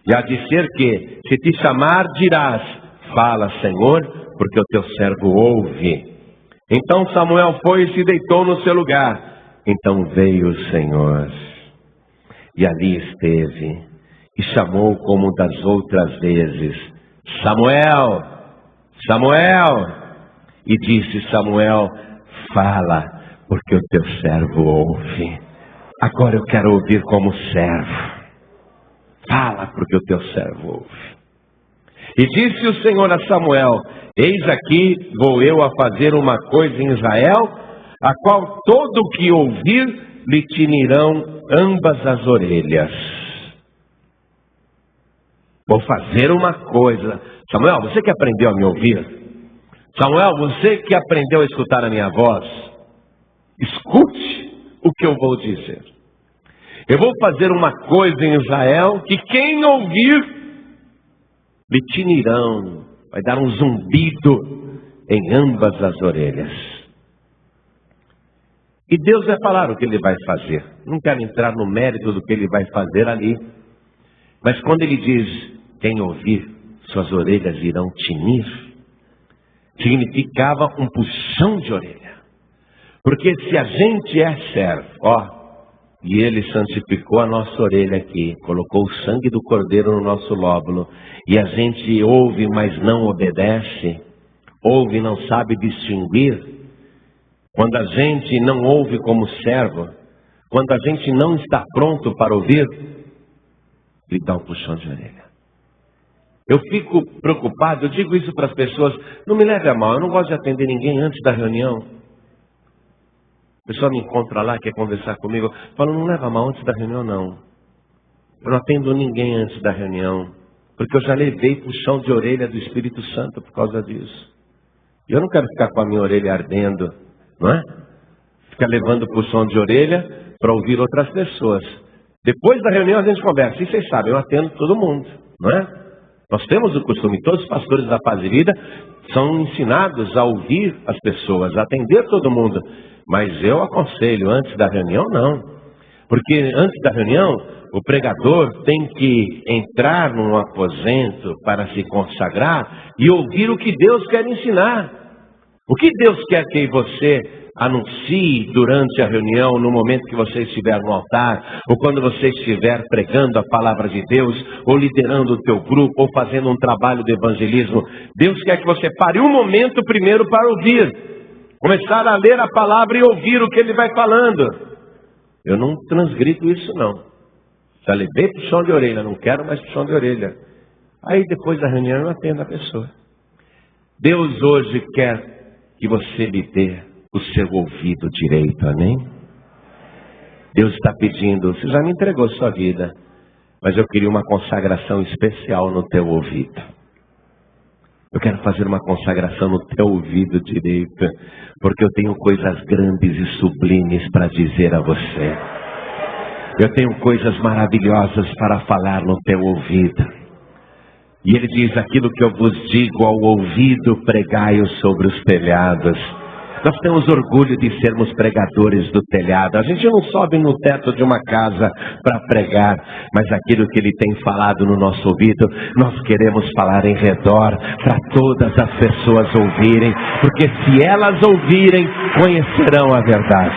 E há de ser que, se te chamar, dirás: fala, Senhor, porque o teu servo ouve. Então Samuel foi e se deitou no seu lugar. Então veio o Senhor, e ali esteve, e chamou como das outras vezes: Samuel, Samuel. E disse Samuel: fala, porque o teu servo ouve. Agora eu quero ouvir como servo. Fala, porque o teu servo ouve. E disse o Senhor a Samuel: eis aqui vou eu a fazer uma coisa em Israel, a qual todo o que ouvir lhe tinirão ambas as orelhas. Vou fazer uma coisa. Samuel, você que aprendeu a me ouvir? Samuel, você que aprendeu a escutar a minha voz? Escute o que eu vou dizer. Eu vou fazer uma coisa em Israel que quem ouvir lhe tinirão, vai dar um zumbido em ambas as orelhas. E Deus vai falar o que Ele vai fazer. Não quero entrar no mérito do que Ele vai fazer ali. Mas quando Ele diz, quem ouvir, suas orelhas irão tinir, significava um puxão de orelha. Porque se a gente é servo, e Ele santificou a nossa orelha aqui, colocou o sangue do cordeiro no nosso lóbulo, e a gente ouve, mas não obedece, ouve e não sabe distinguir, quando a gente não ouve como servo, quando a gente não está pronto para ouvir, Ele dá um puxão de orelha. Eu fico preocupado, eu digo isso para as pessoas, não me leve a mal, eu não gosto de atender ninguém antes da reunião. A pessoa me encontra lá, quer conversar comigo, fala, não leva a mal antes da reunião não. Eu não atendo ninguém antes da reunião, porque eu já levei puxão de orelha do Espírito Santo por causa disso. E eu não quero ficar com a minha orelha ardendo, não é? Ficar levando puxão de orelha para ouvir outras pessoas. Depois da reunião a gente conversa, e vocês sabem, eu atendo todo mundo, não é? Nós temos o costume, todos os pastores da Paz e Vida são ensinados a ouvir as pessoas, a atender todo mundo. Mas eu aconselho, antes da reunião, não. Porque antes da reunião, o pregador tem que entrar num aposento para se consagrar e ouvir o que Deus quer ensinar. O que Deus quer que você anuncie durante a reunião, no momento que você estiver no altar, ou quando você estiver pregando a palavra de Deus, ou liderando o teu grupo, ou fazendo um trabalho de evangelismo. Deus quer que você pare um momento primeiro para ouvir. Começar a ler a palavra e ouvir o que Ele vai falando. Eu não transgrido isso não. Já levei puxão de orelha, não quero mais puxão de orelha. Aí depois da reunião eu atendo a pessoa. Deus hoje quer que você lhe dê o seu ouvido direito, amém? Deus está pedindo, você já me entregou sua vida, mas eu queria uma consagração especial no teu ouvido. Eu quero fazer uma consagração no teu ouvido direito, porque eu tenho coisas grandes e sublimes para dizer a você. Eu tenho coisas maravilhosas para falar no teu ouvido. E Ele diz, aquilo que eu vos digo ao ouvido, pregai-o sobre os telhados. Nós temos orgulho de sermos pregadores do telhado. A gente não sobe no teto de uma casa para pregar, mas aquilo que Ele tem falado no nosso ouvido, nós queremos falar em redor, para todas as pessoas ouvirem, porque se elas ouvirem, conhecerão a verdade.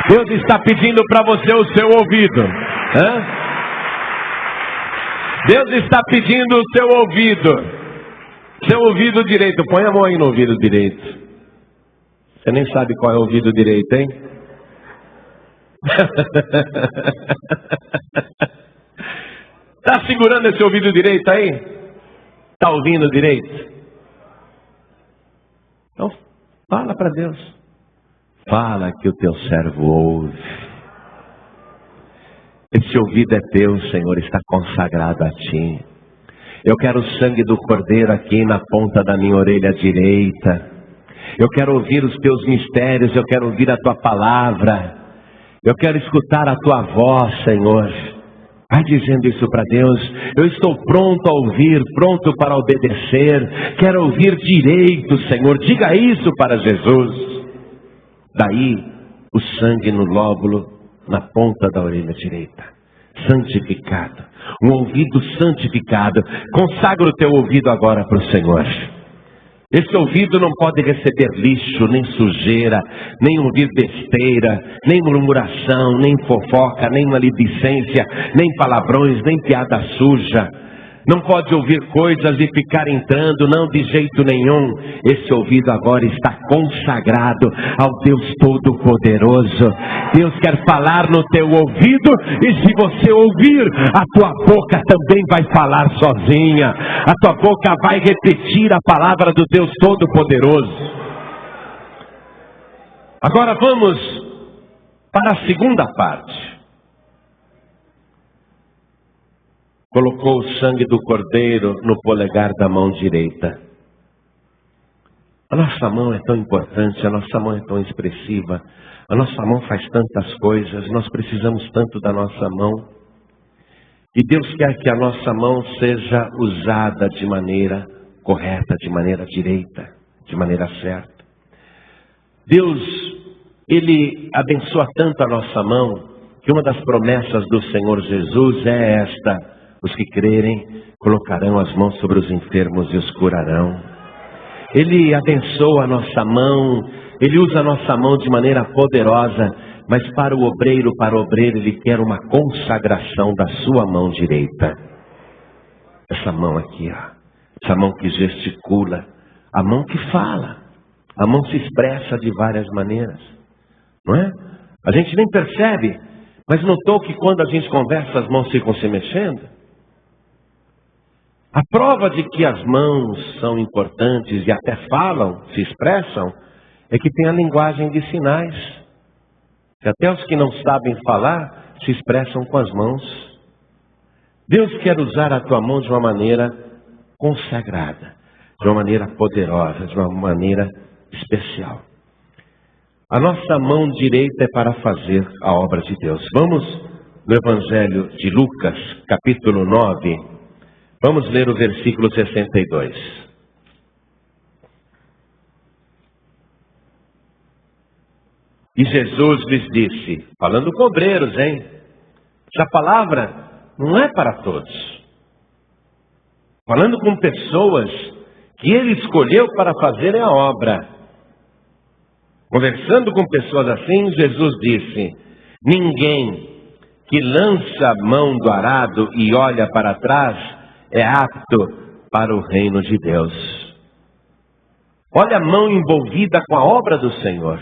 Deus está pedindo para você o seu ouvido. Deus está pedindo o seu ouvido. Seu ouvido direito, põe a mão aí no ouvido direito. Você nem sabe qual é o ouvido direito, hein? Está segurando esse ouvido direito aí? Está ouvindo direito? Então, fala para Deus. Fala que o teu servo ouve. Esse ouvido é teu, Senhor, está consagrado a Ti. Eu quero o sangue do Cordeiro aqui na ponta da minha orelha direita. Eu quero ouvir os teus mistérios, eu quero ouvir a tua palavra. Eu quero escutar a tua voz, Senhor. Vai dizendo isso para Deus. Eu estou pronto a ouvir, pronto para obedecer. Quero ouvir direito, Senhor. Diga isso para Jesus. Daí, o sangue no lóbulo, na ponta da orelha direita. Santificado, um ouvido santificado. Consagra o teu ouvido agora para o Senhor. Esse ouvido não pode receber lixo, nem sujeira, nem ouvir besteira, nem murmuração, nem fofoca, nem maledicência, nem palavrões, nem piada suja. Não pode ouvir coisas e ficar entrando, não, de jeito nenhum. Esse ouvido agora está consagrado ao Deus Todo-Poderoso. Deus quer falar no teu ouvido, e se você ouvir, a tua boca também vai falar sozinha. A tua boca vai repetir a palavra do Deus Todo-Poderoso. Agora vamos para a segunda parte. Colocou o sangue do Cordeiro no polegar da mão direita. A nossa mão é tão importante, a nossa mão é tão expressiva, a nossa mão faz tantas coisas, nós precisamos tanto da nossa mão. E Deus quer que a nossa mão seja usada de maneira correta, de maneira direita, de maneira certa. Deus Ele abençoa tanto a nossa mão, que uma das promessas do Senhor Jesus é esta: os que crerem colocarão as mãos sobre os enfermos e os curarão. Ele abençoa a nossa mão, Ele usa a nossa mão de maneira poderosa, mas para o obreiro, Ele quer uma consagração da sua mão direita. Essa mão aqui, ó, essa mão que gesticula, a mão que fala, a mão se expressa de várias maneiras, não é? A gente nem percebe, mas notou que quando a gente conversa as mãos ficam se mexendo? A prova de que as mãos são importantes e até falam, se expressam, é que tem a linguagem de sinais. Que até os que não sabem falar se expressam com as mãos. Deus quer usar a tua mão de uma maneira consagrada, de uma maneira poderosa, de uma maneira especial. A nossa mão direita é para fazer a obra de Deus. Vamos no Evangelho de Lucas, capítulo 9, vamos ler o versículo 62. E Jesus lhes disse, falando com obreiros, hein? Essa palavra não é para todos. Falando com pessoas que Ele escolheu para fazerem a obra. Conversando com pessoas assim, Jesus disse, ninguém que lança a mão do arado e olha para trás é apto para o reino de Deus. Olha a mão envolvida com a obra do Senhor.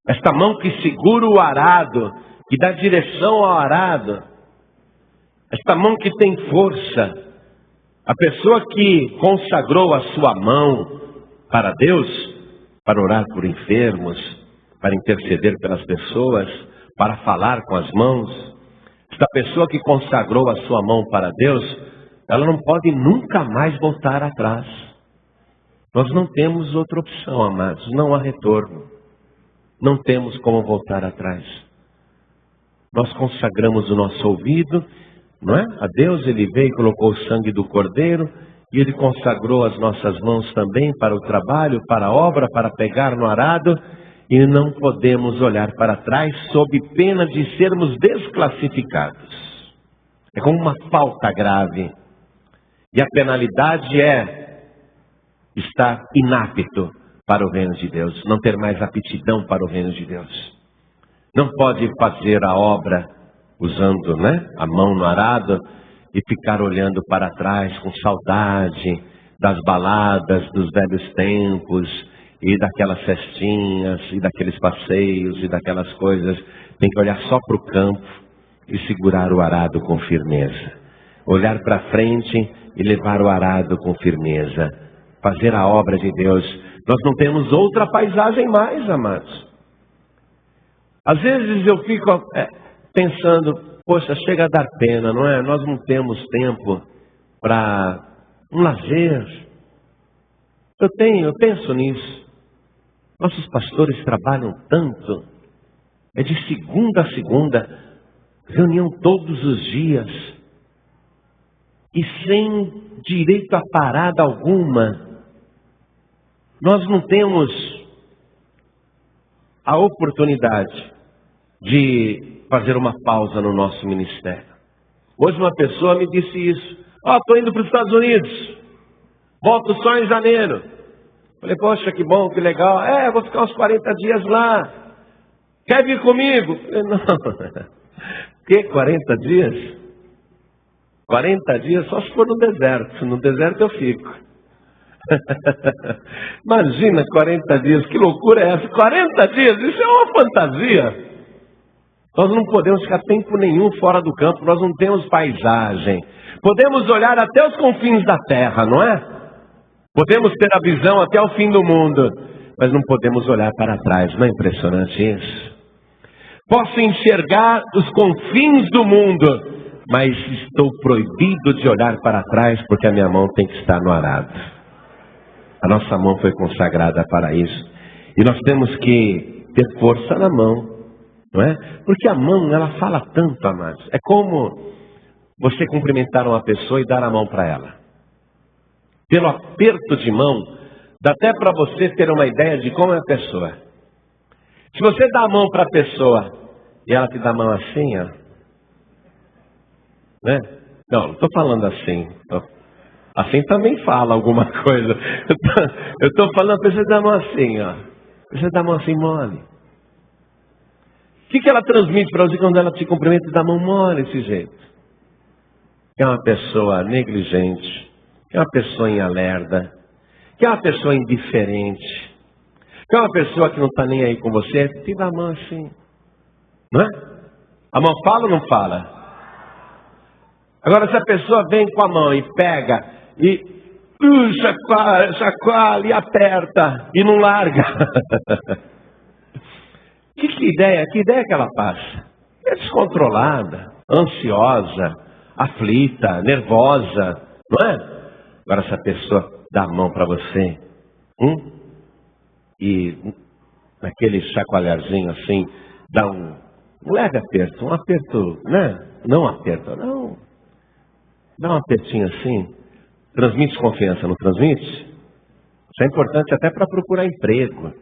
Esta mão que segura o arado, que dá direção ao arado. Esta mão que tem força. A pessoa que consagrou a sua mão para Deus, para orar por enfermos, para interceder pelas pessoas, para falar com as mãos. Esta pessoa que consagrou a sua mão para Deus, ela não pode nunca mais voltar atrás. Nós não temos outra opção, amados, não há retorno. Não temos como voltar atrás. Nós consagramos o nosso ouvido, não é? A Deus, Ele veio e colocou o sangue do Cordeiro, e Ele consagrou as nossas mãos também para o trabalho, para a obra, para pegar no arado, e não podemos olhar para trás sob pena de sermos desclassificados. É como uma falta grave. E a penalidade é estar inapto para o reino de Deus, não ter mais aptidão para o reino de Deus. Não pode fazer a obra usando, a mão no arado e ficar olhando para trás com saudade das baladas, dos velhos tempos e daquelas festinhas e daqueles passeios e daquelas coisas. Tem que olhar só para o campo e segurar o arado com firmeza. Olhar para frente e levar o arado com firmeza. Fazer a obra de Deus. Nós não temos outra paisagem mais, amados. Às vezes eu fico pensando, poxa, chega a dar pena, não é? Nós não temos tempo para um lazer. Eu penso nisso. Nossos pastores trabalham tanto. É de segunda a segunda, reunião todos os dias. E sem direito a parada alguma. Nós não temos a oportunidade de fazer uma pausa no nosso ministério. Hoje uma pessoa me disse isso. Estou indo para os Estados Unidos. Volto só em janeiro. Falei, poxa, que bom, que legal. Vou ficar uns 40 dias lá. Quer vir comigo? Falei, não. Que 40 dias? 40 dias só se for no deserto. No deserto eu fico. Imagina 40 dias, que loucura é essa? 40 dias, isso é uma fantasia. Nós não podemos ficar tempo nenhum fora do campo, nós não temos paisagem. Podemos olhar até os confins da terra, não é? Podemos ter a visão até o fim do mundo, mas não podemos olhar para trás, não é impressionante isso? Posso enxergar os confins do mundo, mas estou proibido de olhar para trás, porque a minha mão tem que estar no arado. A nossa mão foi consagrada para isso. E nós temos que ter força na mão, não é? Porque a mão, ela fala tanto, amados. É como você cumprimentar uma pessoa e dar a mão para ela. Pelo aperto de mão, dá até para você ter uma ideia de como é a pessoa. Se você dá a mão para a pessoa e ela te dá a mão assim, ó, né? Não estou falando assim. Assim também fala alguma coisa. Eu estou falando, a pessoa dá a mão assim, ó. A pessoa dá a mão assim mole. O que ela transmite para você quando ela te cumprimenta e dá a mão mole desse jeito? Que é uma pessoa negligente, que é uma pessoa em alerta, que é uma pessoa indiferente, que é uma pessoa que não está nem aí com você, te dá a mão assim. Não é? A mão fala ou não fala? Agora, se a pessoa vem com a mão e pega e chacoalha e aperta e não larga. Que ideia que ela passa? É descontrolada, ansiosa, aflita, nervosa, não é? Agora, se a pessoa dá a mão para você, e naquele chacoalharzinho assim, dá um leve aperto, um aperto, né? Não um aperto, não. Dá um apertinho assim, transmite confiança, não transmite? Isso é importante até para procurar emprego.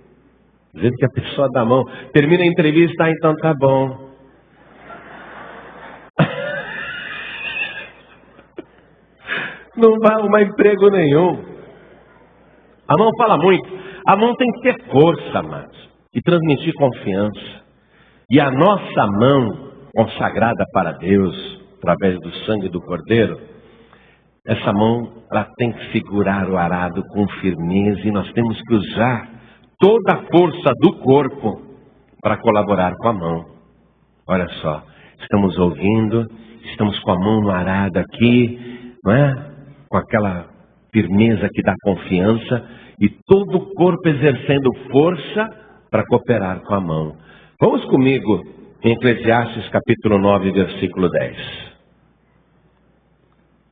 Dizendo que a pessoa dá a mão, termina a entrevista, então tá bom. Não vai arrumar emprego nenhum. A mão fala muito. A mão tem que ter força, amados, e transmitir confiança. E a nossa mão, consagrada para Deus, através do sangue do Cordeiro, essa mão, ela tem que segurar o arado com firmeza, e nós temos que usar toda a força do corpo para colaborar com a mão. Olha só, estamos ouvindo, estamos com a mão no arado aqui, não é? Com aquela firmeza que dá confiança, e todo o corpo exercendo força para cooperar com a mão. Vamos comigo em Eclesiastes capítulo 9, versículo 10.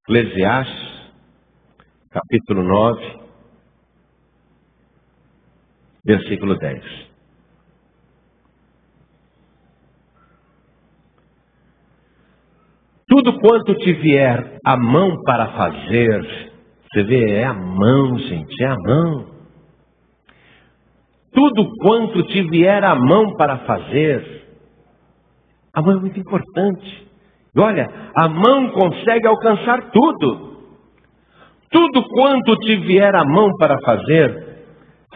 Eclesiastes capítulo 9, versículo 10. Tudo quanto te vier a mão para fazer, você vê, é a mão, gente, é a mão. Tudo quanto te vier a mão para fazer, a mão é muito importante. E olha, a mão consegue alcançar tudo. Tudo quanto te vier a mão para fazer,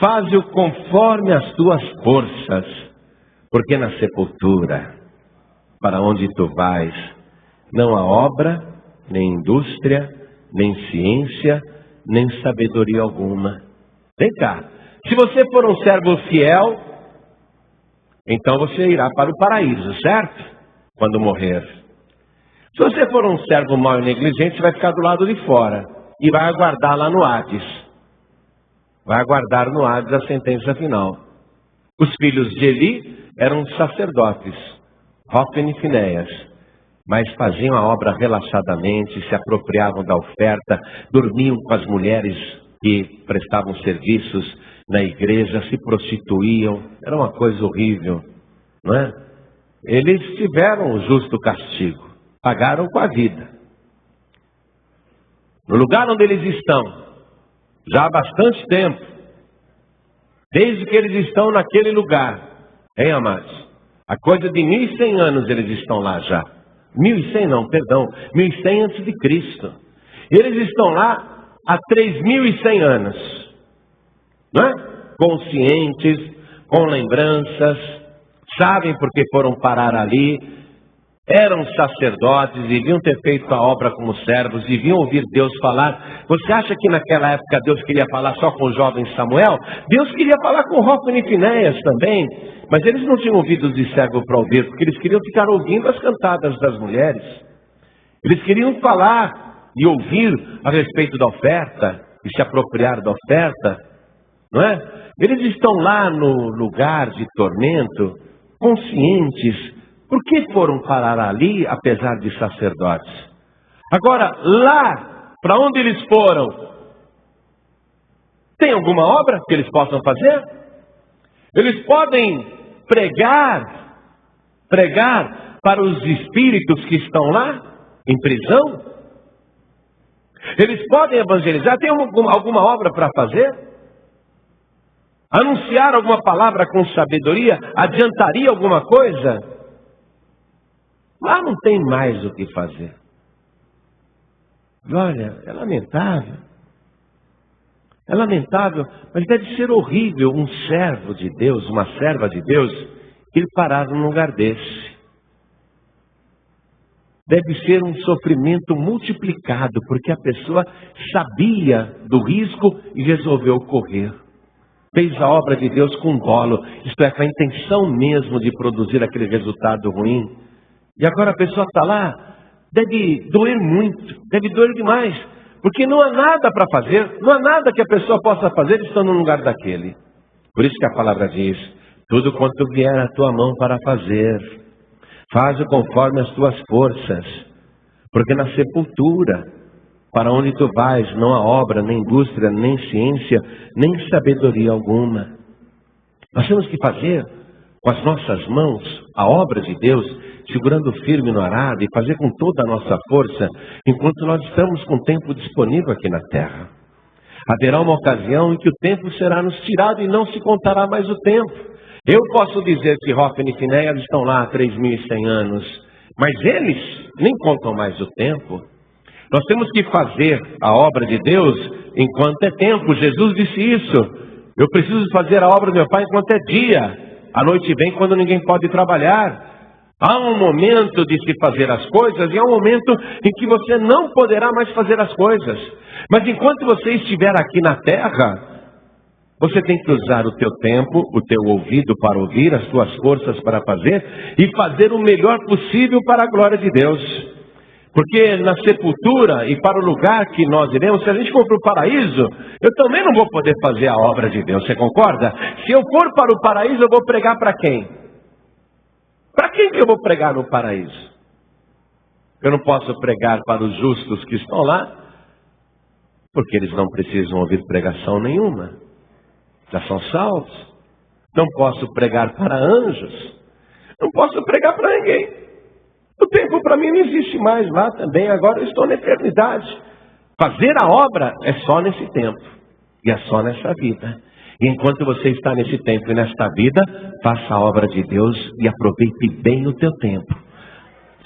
faze-o conforme as tuas forças, porque na sepultura, para onde tu vais, não há obra, nem indústria, nem ciência, nem sabedoria alguma. Vem cá, se você for um servo fiel, então você irá para o paraíso, certo? Quando morrer. Se você for um servo mau e negligente, você vai ficar do lado de fora e vai aguardar lá no Hades. Vai aguardar no Hades a sentença final. Os filhos de Eli eram sacerdotes, Hófni e Finéias, mas faziam a obra relaxadamente, se apropriavam da oferta, dormiam com as mulheres que prestavam serviços na igreja, se prostituíam. Era uma coisa horrível, não é? Eles tiveram o justo castigo, pagaram com a vida. No lugar onde eles estão, já há bastante tempo, desde que eles estão naquele lugar, hein, amados? A coisa de 1100 anos eles estão lá já. 1100 não, perdão, 1100 antes de Cristo. Eles estão lá há 3100 anos, não é? Conscientes, com lembranças, sabem porque foram parar ali, eram sacerdotes, deviam ter feito a obra como servos, deviam ouvir Deus falar. Você acha que naquela época Deus queria falar só com o jovem Samuel? Deus queria falar com Hófni e Finéias também, mas eles não tinham ouvidos de servo para ouvir, porque eles queriam ficar ouvindo as cantadas das mulheres. Eles queriam falar e ouvir a respeito da oferta, e se apropriar da oferta, não é? Eles estão lá no lugar de tormento, conscientes. Por que foram parar ali, apesar de sacerdotes? Agora, lá, para onde eles foram, tem alguma obra que eles possam fazer? Eles podem pregar para os espíritos que estão lá, em prisão? Eles podem evangelizar? Tem alguma obra para fazer? Anunciar alguma palavra com sabedoria adiantaria alguma coisa? Lá não tem mais o que fazer. E olha, é lamentável. É lamentável, mas deve ser horrível um servo de Deus, uma serva de Deus, ir parar num lugar desse. Deve ser um sofrimento multiplicado, porque a pessoa sabia do risco e resolveu correr. Fez a obra de Deus com dolo, isto é, com a intenção mesmo de produzir aquele resultado ruim. E agora a pessoa está lá, deve doer muito, deve doer demais, porque não há nada para fazer, não há nada que a pessoa possa fazer estando no lugar daquele. Por isso que a palavra diz, tudo quanto vier à tua mão para fazer, faz-o conforme as tuas forças, porque na sepultura, para onde tu vais, não há obra, nem indústria, nem ciência, nem sabedoria alguma. Nós temos que fazer com as nossas mãos a obra de Deus, segurando firme no arado e fazer com toda a nossa força, enquanto nós estamos com o tempo disponível aqui na terra. Haverá uma ocasião em que o tempo será nos tirado e não se contará mais o tempo. Eu posso dizer que Hófene e Finéias estão lá há 3.100 anos, mas eles nem contam mais o tempo. Nós temos que fazer a obra de Deus enquanto é tempo. Jesus disse isso. Eu preciso fazer a obra do meu Pai enquanto é dia. A noite vem quando ninguém pode trabalhar. Há um momento de se fazer as coisas e há um momento em que você não poderá mais fazer as coisas. Mas enquanto você estiver aqui na terra, você tem que usar o teu tempo, o teu ouvido para ouvir, as tuas forças para fazer e fazer o melhor possível para a glória de Deus. Porque na sepultura e para o lugar que nós iremos, se a gente for para o paraíso, eu também não vou poder fazer a obra de Deus, você concorda? Se eu for para o paraíso, eu vou pregar para quem? Para quem que eu vou pregar no paraíso? Eu não posso pregar para os justos que estão lá, porque eles não precisam ouvir pregação nenhuma. Já são salvos. Não posso pregar para anjos. Não posso pregar para ninguém. O tempo para mim não existe mais lá também. Agora eu estou na eternidade. Fazer a obra é só nesse tempo. E é só nessa vida. E enquanto você está nesse tempo e nesta vida, faça a obra de Deus e aproveite bem o teu tempo.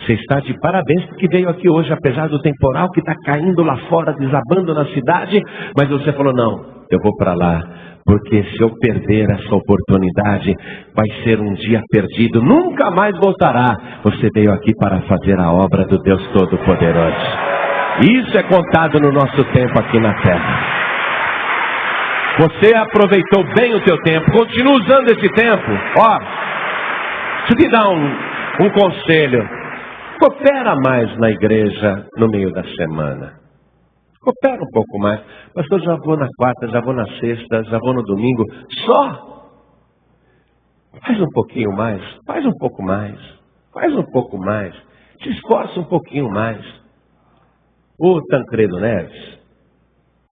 Você está de parabéns porque veio aqui hoje, apesar do temporal que está caindo lá fora, desabando na cidade. Mas você falou, não, eu vou para lá. Porque se eu perder essa oportunidade, vai ser um dia perdido, nunca mais voltará. Você veio aqui para fazer a obra do Deus Todo-Poderoso. Isso é contado no nosso tempo aqui na terra. Você aproveitou bem o teu tempo, continua usando esse tempo. Ó, deixa eu te dar um conselho. Coopera mais na igreja no meio da semana. Coopera um pouco mais. Pastor, já vou na quarta, já vou na sexta, já vou no domingo. Só. Faz um pouquinho mais. Faz um pouco mais. Faz um pouco mais. Se esforça um pouquinho mais. O Tancredo Neves,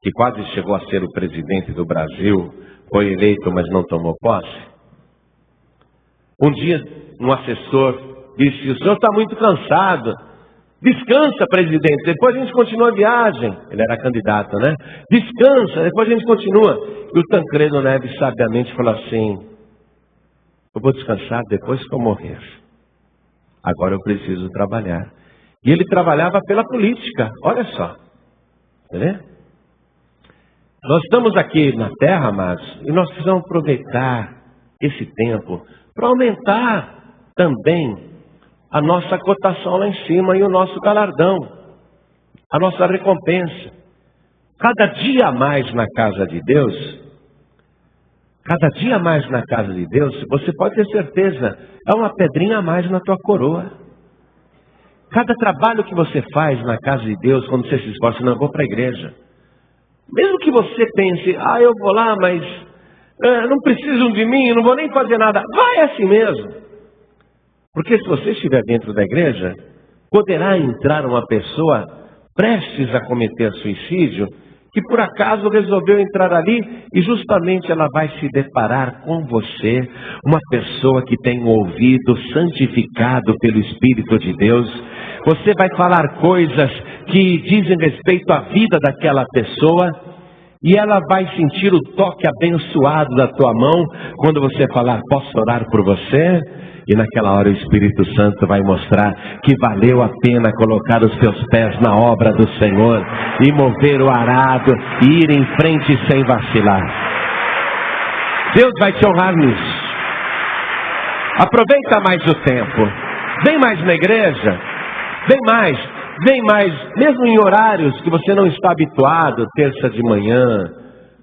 que quase chegou a ser o presidente do Brasil, foi eleito, mas não tomou posse. Um dia, um assessor disse, o senhor está muito cansado. Descansa, presidente, depois a gente continua a viagem. Ele era candidato, né? Descansa, depois a gente continua. E o Tancredo Neves sabiamente falou assim, eu vou descansar depois que eu morrer. Agora eu preciso trabalhar. E ele trabalhava pela política, olha só. Tá vendo? Nós estamos aqui na terra, amados, e nós precisamos aproveitar esse tempo para aumentar também a nossa cotação lá em cima e o nosso galardão, a nossa recompensa. Cada dia a mais na casa de Deus, você pode ter certeza, é uma pedrinha a mais na tua coroa. Cada trabalho que você faz na casa de Deus, quando você se esforça, não, eu vou para a igreja. Mesmo que você pense, eu vou lá, mas não precisam de mim, eu não vou nem fazer nada. Vai assim mesmo. Porque se você estiver dentro da igreja, poderá entrar uma pessoa prestes a cometer suicídio, que por acaso resolveu entrar ali e justamente ela vai se deparar com você, uma pessoa que tem um ouvido santificado pelo Espírito de Deus. Você vai falar coisas que dizem respeito à vida daquela pessoa E ela vai sentir o toque abençoado da tua mão quando você falar, posso orar por você? E naquela hora o Espírito Santo vai mostrar que valeu a pena colocar os teus pés na obra do Senhor e mover o arado e ir em frente sem vacilar. Deus vai te honrar nisso. Aproveita mais o tempo. Vem mais na igreja. Vem mais, mesmo em horários que você não está habituado, terça de manhã,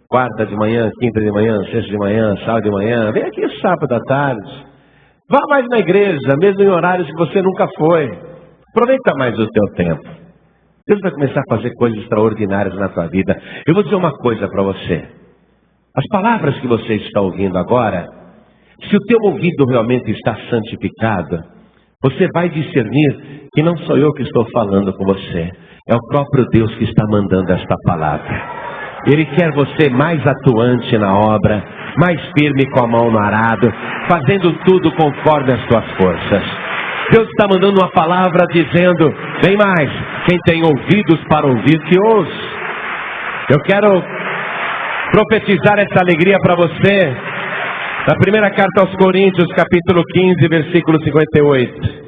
quarta de manhã, quinta de manhã, sexta de manhã, sábado de manhã, vem aqui sábado à tarde. Vá mais na igreja, mesmo em horários que você nunca foi. Aproveita mais o teu tempo. Deus vai começar a fazer coisas extraordinárias na tua vida. Eu vou dizer uma coisa para você. As palavras que você está ouvindo agora, se o teu ouvido realmente está santificado, você vai discernir que não sou eu que estou falando com você. É o próprio Deus que está mandando esta palavra. Ele quer você mais atuante na obra, mais firme com a mão no arado, fazendo tudo conforme as tuas forças. Deus está mandando uma palavra dizendo, vem mais, quem tem ouvidos para ouvir, que ouça. Eu quero profetizar essa alegria para você. Na primeira carta aos Coríntios, capítulo 15, versículo 58.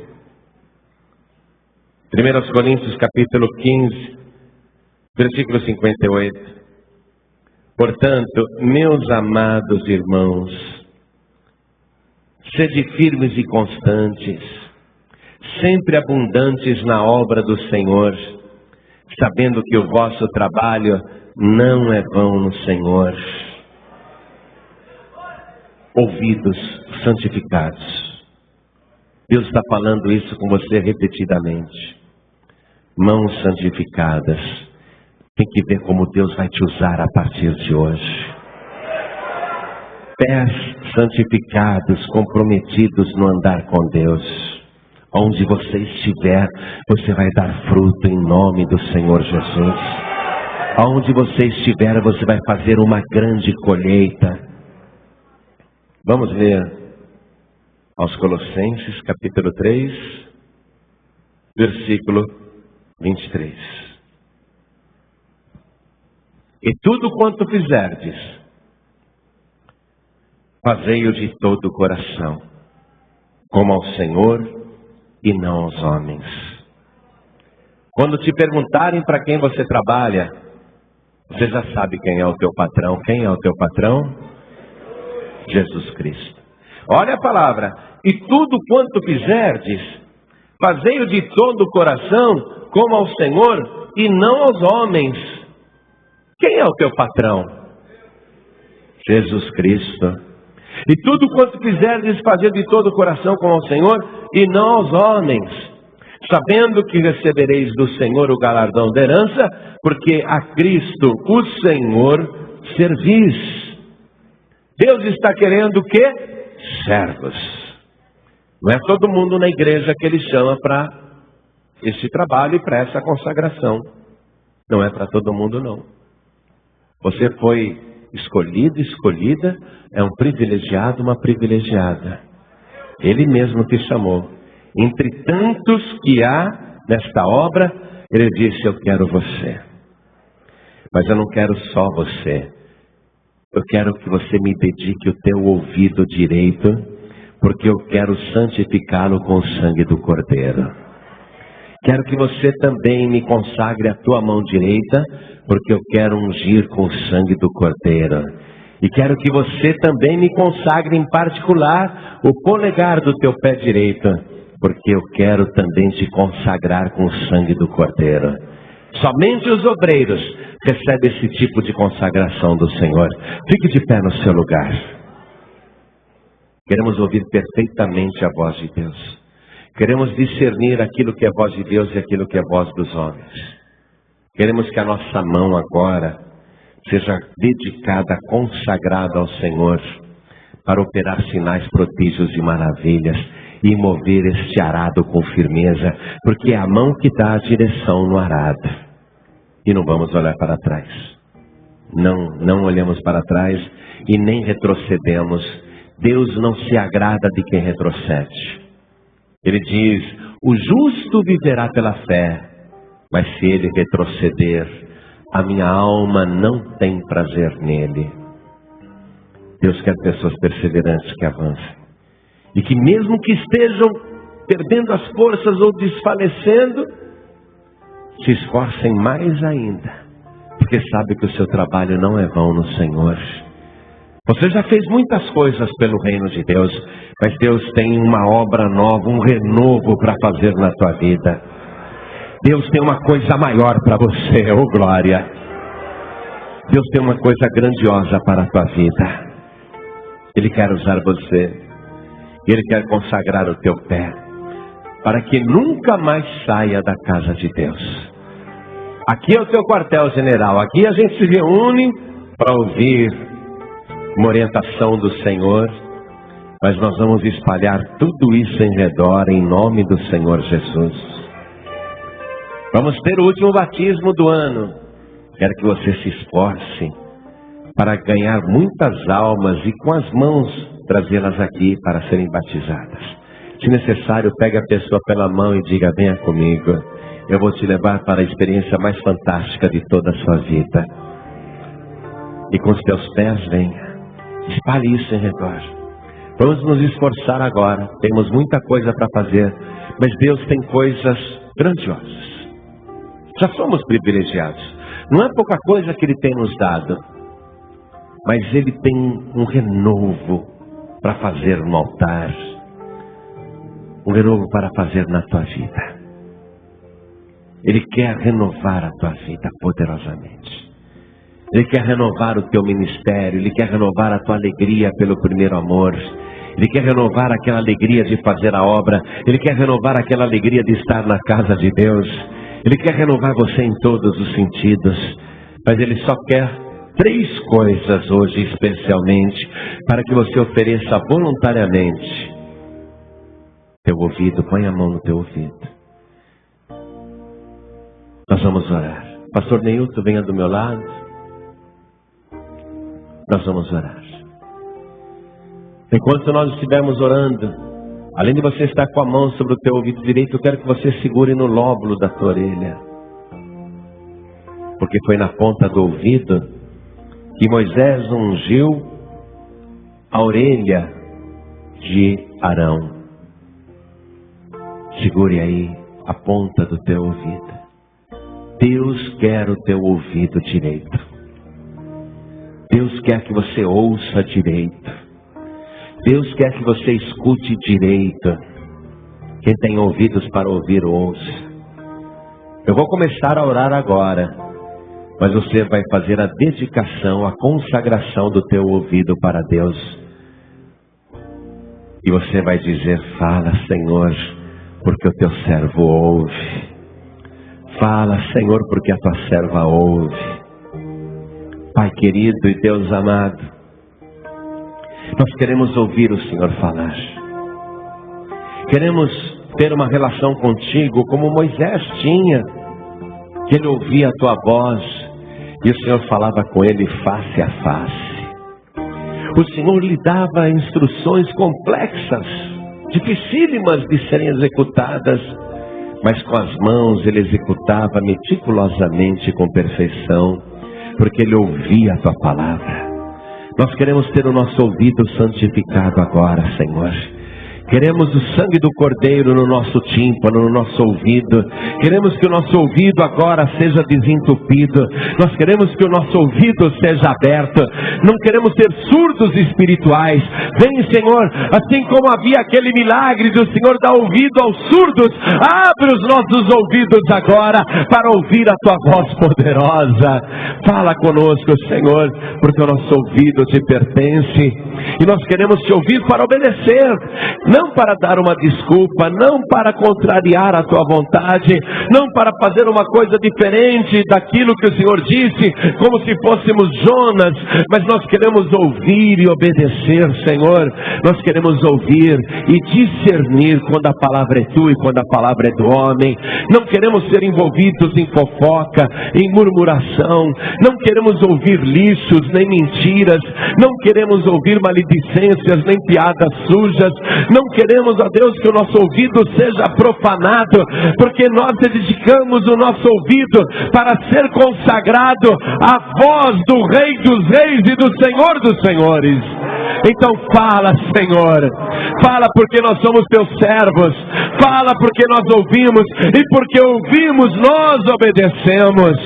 1 Coríntios, capítulo 15, versículo 58. Portanto, meus amados irmãos, sede firmes e constantes, sempre abundantes na obra do Senhor, sabendo que o vosso trabalho não é vão no Senhor. Ouvidos santificados. Deus está falando isso com você repetidamente. Mãos santificadas. Tem que ver como Deus vai te usar a partir de hoje. Pés santificados, comprometidos no andar com Deus. Onde você estiver, você vai dar fruto em nome do Senhor Jesus. Onde você estiver, você vai fazer uma grande colheita. Vamos ler aos Colossenses, capítulo 3, versículo 23. E tudo quanto fizerdes, fazei-o de todo o coração, como ao Senhor e não aos homens. Quando te perguntarem para quem você trabalha, você já sabe quem é o teu patrão. Quem é o teu patrão? Jesus Cristo. Olha a palavra. E tudo quanto fizerdes, fazei-o de todo o coração, como ao Senhor e não aos homens. Quem é o teu patrão? Jesus Cristo. E tudo quanto fizerdes, fazei de todo o coração, como ao Senhor e não aos homens, sabendo que recebereis do Senhor o galardão da herança, porque a Cristo, o Senhor, servis. Deus está querendo o quê? Servos. Não é todo mundo na igreja que Ele chama para esse trabalho e para essa consagração. Não é para todo mundo, não. Você foi escolhido, escolhida, é um privilegiado, uma privilegiada. Ele mesmo te chamou. Entre tantos que há nesta obra, Ele disse, eu quero você. Mas eu não quero só você. Eu quero que você me dedique o teu ouvido direito, porque eu quero santificá-lo com o sangue do Cordeiro. Quero que você também me consagre a tua mão direita, porque eu quero ungir com o sangue do Cordeiro. E quero que você também me consagre em particular o polegar do teu pé direito, porque eu quero também te consagrar com o sangue do Cordeiro. Somente os obreiros recebem esse tipo de consagração do Senhor. Fique de pé no seu lugar. Queremos ouvir perfeitamente a voz de Deus. Queremos discernir aquilo que é voz de Deus e aquilo que é voz dos homens. Queremos que a nossa mão agora seja dedicada, consagrada ao Senhor, para operar sinais, prodígios e maravilhas, e mover este arado com firmeza, porque é a mão que dá a direção no arado. E não vamos olhar para trás. Não olhamos para trás e nem retrocedemos. Deus não se agrada de quem retrocede. Ele diz, o justo viverá pela fé, mas se ele retroceder, a minha alma não tem prazer nele. Deus quer pessoas perseverantes que avancem. E que mesmo que estejam perdendo as forças ou desfalecendo, se esforcem mais ainda, porque sabe que o seu trabalho não é vão no Senhor. Você já fez muitas coisas pelo reino de Deus, mas Deus tem uma obra nova, um renovo para fazer na tua vida. Deus tem uma coisa maior para você, oh glória. Deus tem uma coisa grandiosa para a tua vida. Ele quer usar você. Ele quer consagrar o teu pé, para que nunca mais saia da casa de Deus. Aqui é o teu quartel-general. Aqui a gente se reúne para ouvir uma orientação do Senhor. Mas nós vamos espalhar tudo isso em redor, em nome do Senhor Jesus. Vamos ter o último batismo do ano. Quero que você se esforce para ganhar muitas almas e com as mãos trazê-las aqui para serem batizadas. Se necessário, pegue a pessoa pela mão e diga: venha comigo. Eu vou te levar para a experiência mais fantástica de toda a sua vida. E com os teus pés, venha. Espalhe isso em redor. Vamos nos esforçar agora. Temos muita coisa para fazer, mas Deus tem coisas grandiosas. Já somos privilegiados. Não é pouca coisa que Ele tem nos dado, mas Ele tem um renovo para fazer no altar, um renovo para fazer na tua vida. Ele quer renovar a tua vida poderosamente. Ele quer renovar o teu ministério. Ele quer renovar a tua alegria pelo primeiro amor. Ele quer renovar aquela alegria de fazer a obra. Ele quer renovar aquela alegria de estar na casa de Deus. Ele quer renovar você em todos os sentidos. Mas Ele só quer 3 coisas hoje especialmente, para que você ofereça voluntariamente. Teu ouvido, põe a mão no teu ouvido. Nós vamos orar. Pastor Neilton, venha do meu lado. Nós vamos orar. Enquanto nós estivermos orando, além de você estar com a mão sobre o teu ouvido direito, eu quero que você segure no lóbulo da tua orelha. Porque foi na ponta do ouvido que Moisés ungiu a orelha de Arão. Segure aí a ponta do teu ouvido. Deus quer o teu ouvido direito. Deus quer que você ouça direito. Deus quer que você escute direito. Quem tem ouvidos para ouvir, ouça. Eu vou começar a orar agora. Mas você vai fazer a dedicação, a consagração do teu ouvido para Deus. E você vai dizer: fala, Senhor, porque o teu servo ouve. Fala, Senhor, porque a tua serva ouve. Pai querido e Deus amado, nós queremos ouvir o Senhor falar. Queremos ter uma relação contigo como Moisés tinha. Que ele ouvia a tua voz e o Senhor falava com ele face a face. O Senhor lhe dava instruções complexas, dificílimas de serem executadas, mas com as mãos ele executava meticulosamente com perfeição, porque ele ouvia a tua palavra. Nós queremos ter o nosso ouvido santificado agora, Senhor. Queremos o sangue do Cordeiro no nosso tímpano, no nosso ouvido. Queremos que o nosso ouvido agora seja desentupido. Nós queremos que o nosso ouvido seja aberto. Não queremos ser surdos espirituais. Vem, Senhor, assim como havia aquele milagre do Senhor dar ouvido aos surdos, abre os nossos ouvidos agora para ouvir a tua voz poderosa. Fala conosco, Senhor, porque o nosso ouvido te pertence. E nós queremos te ouvir para obedecer. Não para dar uma desculpa, não para contrariar a tua vontade, não para fazer uma coisa diferente daquilo que o Senhor disse, como se fôssemos Jonas, mas nós queremos ouvir e obedecer, Senhor. Nós queremos ouvir e discernir quando a palavra é tua e quando a palavra é do homem. Não queremos ser envolvidos em fofoca, em murmuração, não queremos ouvir lixos nem mentiras, não queremos ouvir maledicências nem piadas sujas, não queremos, ó Deus, que o nosso ouvido seja profanado, porque nós dedicamos o nosso ouvido para ser consagrado à voz do Rei dos Reis e do Senhor dos Senhores. Então fala, Senhor, fala porque nós somos teus servos, fala porque nós ouvimos, e porque ouvimos nós obedecemos.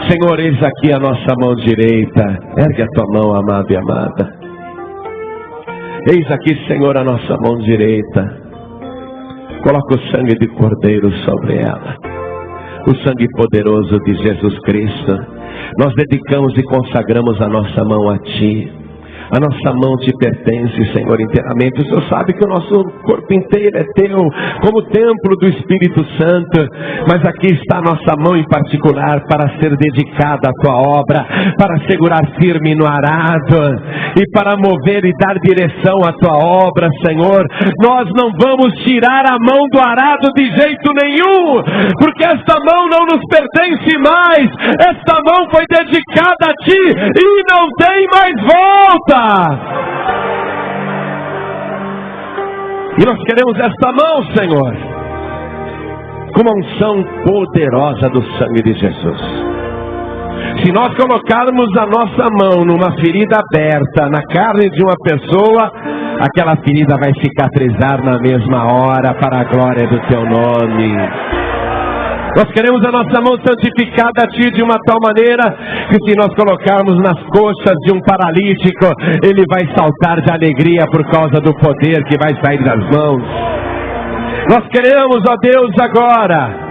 Senhor, eis aqui a nossa mão direita, ergue a tua mão, amado e amada. Eis aqui, Senhor, a nossa mão direita. Coloca o sangue de Cordeiro sobre ela, o sangue poderoso de Jesus Cristo. Nós dedicamos e consagramos a nossa mão a Ti. A nossa mão te pertence, Senhor, inteiramente. O Senhor sabe que o nosso corpo inteiro é teu, como templo do Espírito Santo. Mas aqui está a nossa mão em particular para ser dedicada à tua obra, para segurar firme no arado e para mover e dar direção à tua obra, Senhor. Nós não vamos tirar a mão do arado de jeito nenhum, porque esta mão não nos pertence mais. Esta mão foi dedicada a Ti e não tem mais volta. E nós queremos esta mão, Senhor, com uma unção poderosa do sangue de Jesus. Se nós colocarmos a nossa mão numa ferida aberta na carne de uma pessoa, aquela ferida vai cicatrizar na mesma hora, para a glória do teu nome. Nós queremos a nossa mão santificada a Ti de uma tal maneira que, se nós colocarmos nas coxas de um paralítico, ele vai saltar de alegria por causa do poder que vai sair das mãos. Nós queremos, ó Deus, agora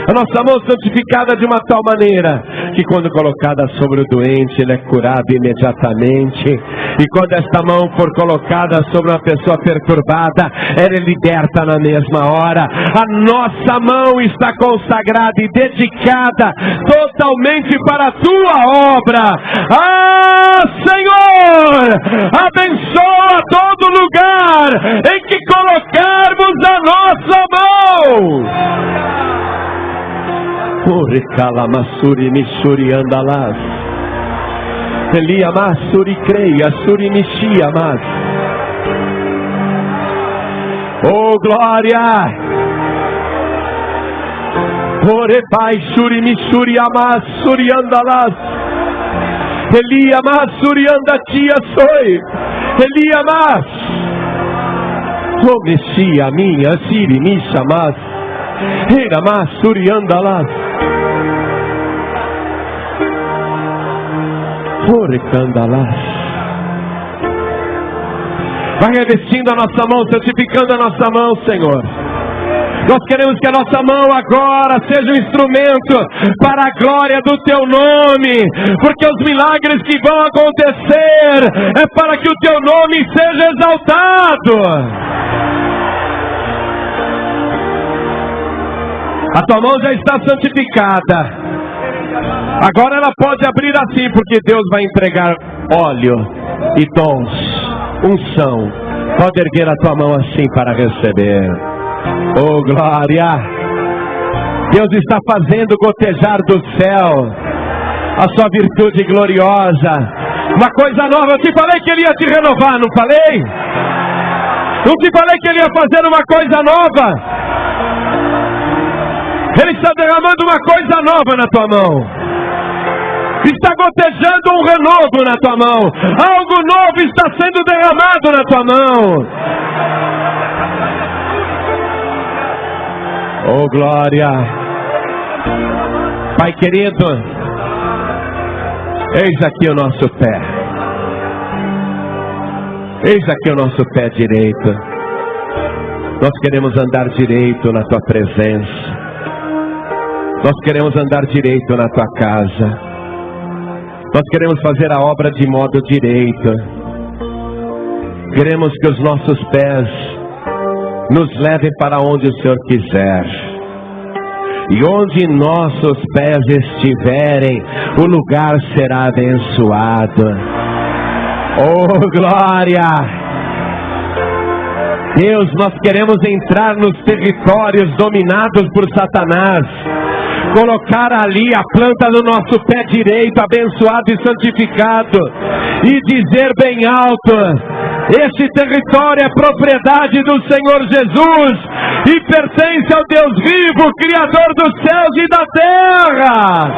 a nossa mão santificada de uma tal maneira que, quando colocada sobre o doente, ele é curado imediatamente. E quando esta mão for colocada sobre uma pessoa perturbada, ela é liberta na mesma hora. A nossa mão está consagrada e dedicada totalmente para a tua obra. Ah, Senhor, abençoa todo lugar em que colocarmos a nossa mão. Recala Masuri Mishuri Andalas Elia Masuri Creia Suri Mishia Mas. Oh glória! Ore Pai Suri Mishuri Amas Suri Andalas Elia Masuri Andatia Soi Elia Mas. Oh Meshia minha Siri Misha Mas Era Masuri Andalas Vai revestindo a nossa mão, santificando a nossa mão, Senhor. Nós queremos que a nossa mão agora seja um instrumento para a glória do Teu nome, porque os milagres que vão acontecer é para que o Teu nome seja exaltado. A Tua mão já está santificada. Agora ela pode abrir assim, porque Deus vai entregar óleo e dons, unção. Pode erguer a tua mão assim para receber. Oh glória! Deus está fazendo gotejar do céu a sua virtude gloriosa. Uma coisa nova. Eu te falei que Ele ia te renovar, não falei? Não te falei que Ele ia fazer uma coisa nova? Ele está derramando uma coisa nova na tua mão. Está gotejando um renovo na tua mão. Algo novo está sendo derramado na tua mão. Oh glória! Pai querido, eis aqui o nosso pé. Eis aqui o nosso pé direito. Nós queremos andar direito na tua presença. Nós queremos andar direito na tua casa. Nós queremos fazer a obra de modo direito. Queremos que os nossos pés nos levem para onde o Senhor quiser. E onde nossos pés estiverem, o lugar será abençoado. Oh glória! Deus, nós queremos entrar nos territórios dominados por Satanás, colocar ali a planta do nosso pé direito, abençoado e santificado, e dizer bem alto: Este território é propriedade do Senhor Jesus e pertence ao Deus vivo, Criador dos céus e da terra.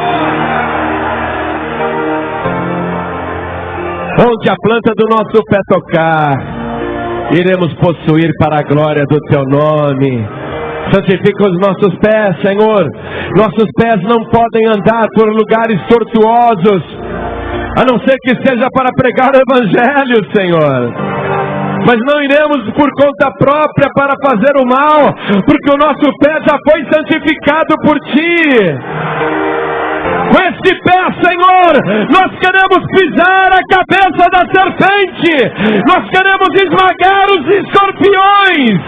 Onde a planta do nosso pé tocar, iremos possuir para a glória do Teu nome. Santifica os nossos pés, Senhor. Nossos pés não podem andar por lugares tortuosos, a não ser que seja para pregar o Evangelho, Senhor. Mas não iremos por conta própria para fazer o mal, porque o nosso pé já foi santificado por Ti. Com este pé, Senhor, nós queremos pisar a cabeça da serpente, nós queremos esmagar os escorpiões.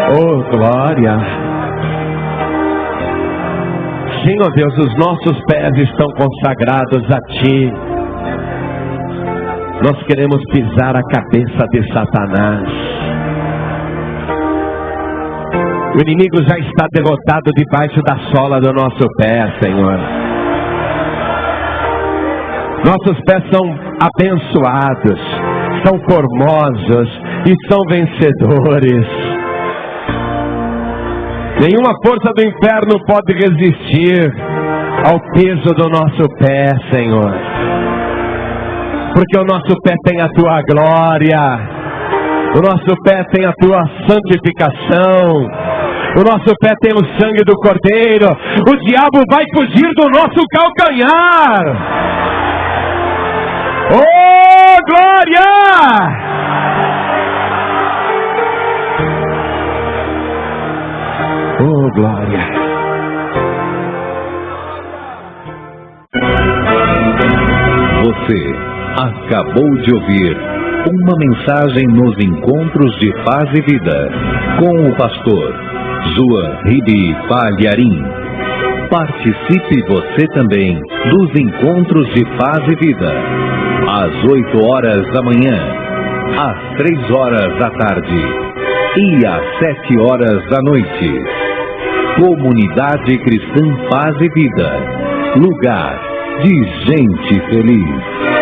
Oh, glória! Sim, ó Deus, os nossos pés estão consagrados a Ti. Nós queremos pisar a cabeça de Satanás. O inimigo já está derrotado debaixo da sola do nosso pé, Senhor. Nossos pés são abençoados, são formosos e são vencedores. Nenhuma força do inferno pode resistir ao peso do nosso pé, Senhor. Porque o nosso pé tem a Tua glória, o nosso pé tem a Tua santificação, o nosso pé tem o sangue do Cordeiro. O diabo vai fugir do nosso calcanhar. Oh, glória! Oh, glória! Você acabou de ouvir uma mensagem nos Encontros de Paz e Vida, com o pastor Zua Ribi Palharim. Participe você também dos Encontros de Paz e Vida, às 8 horas da manhã, às 3 horas da tarde e às 7 horas da noite. Comunidade Cristã Paz e Vida, lugar de gente feliz.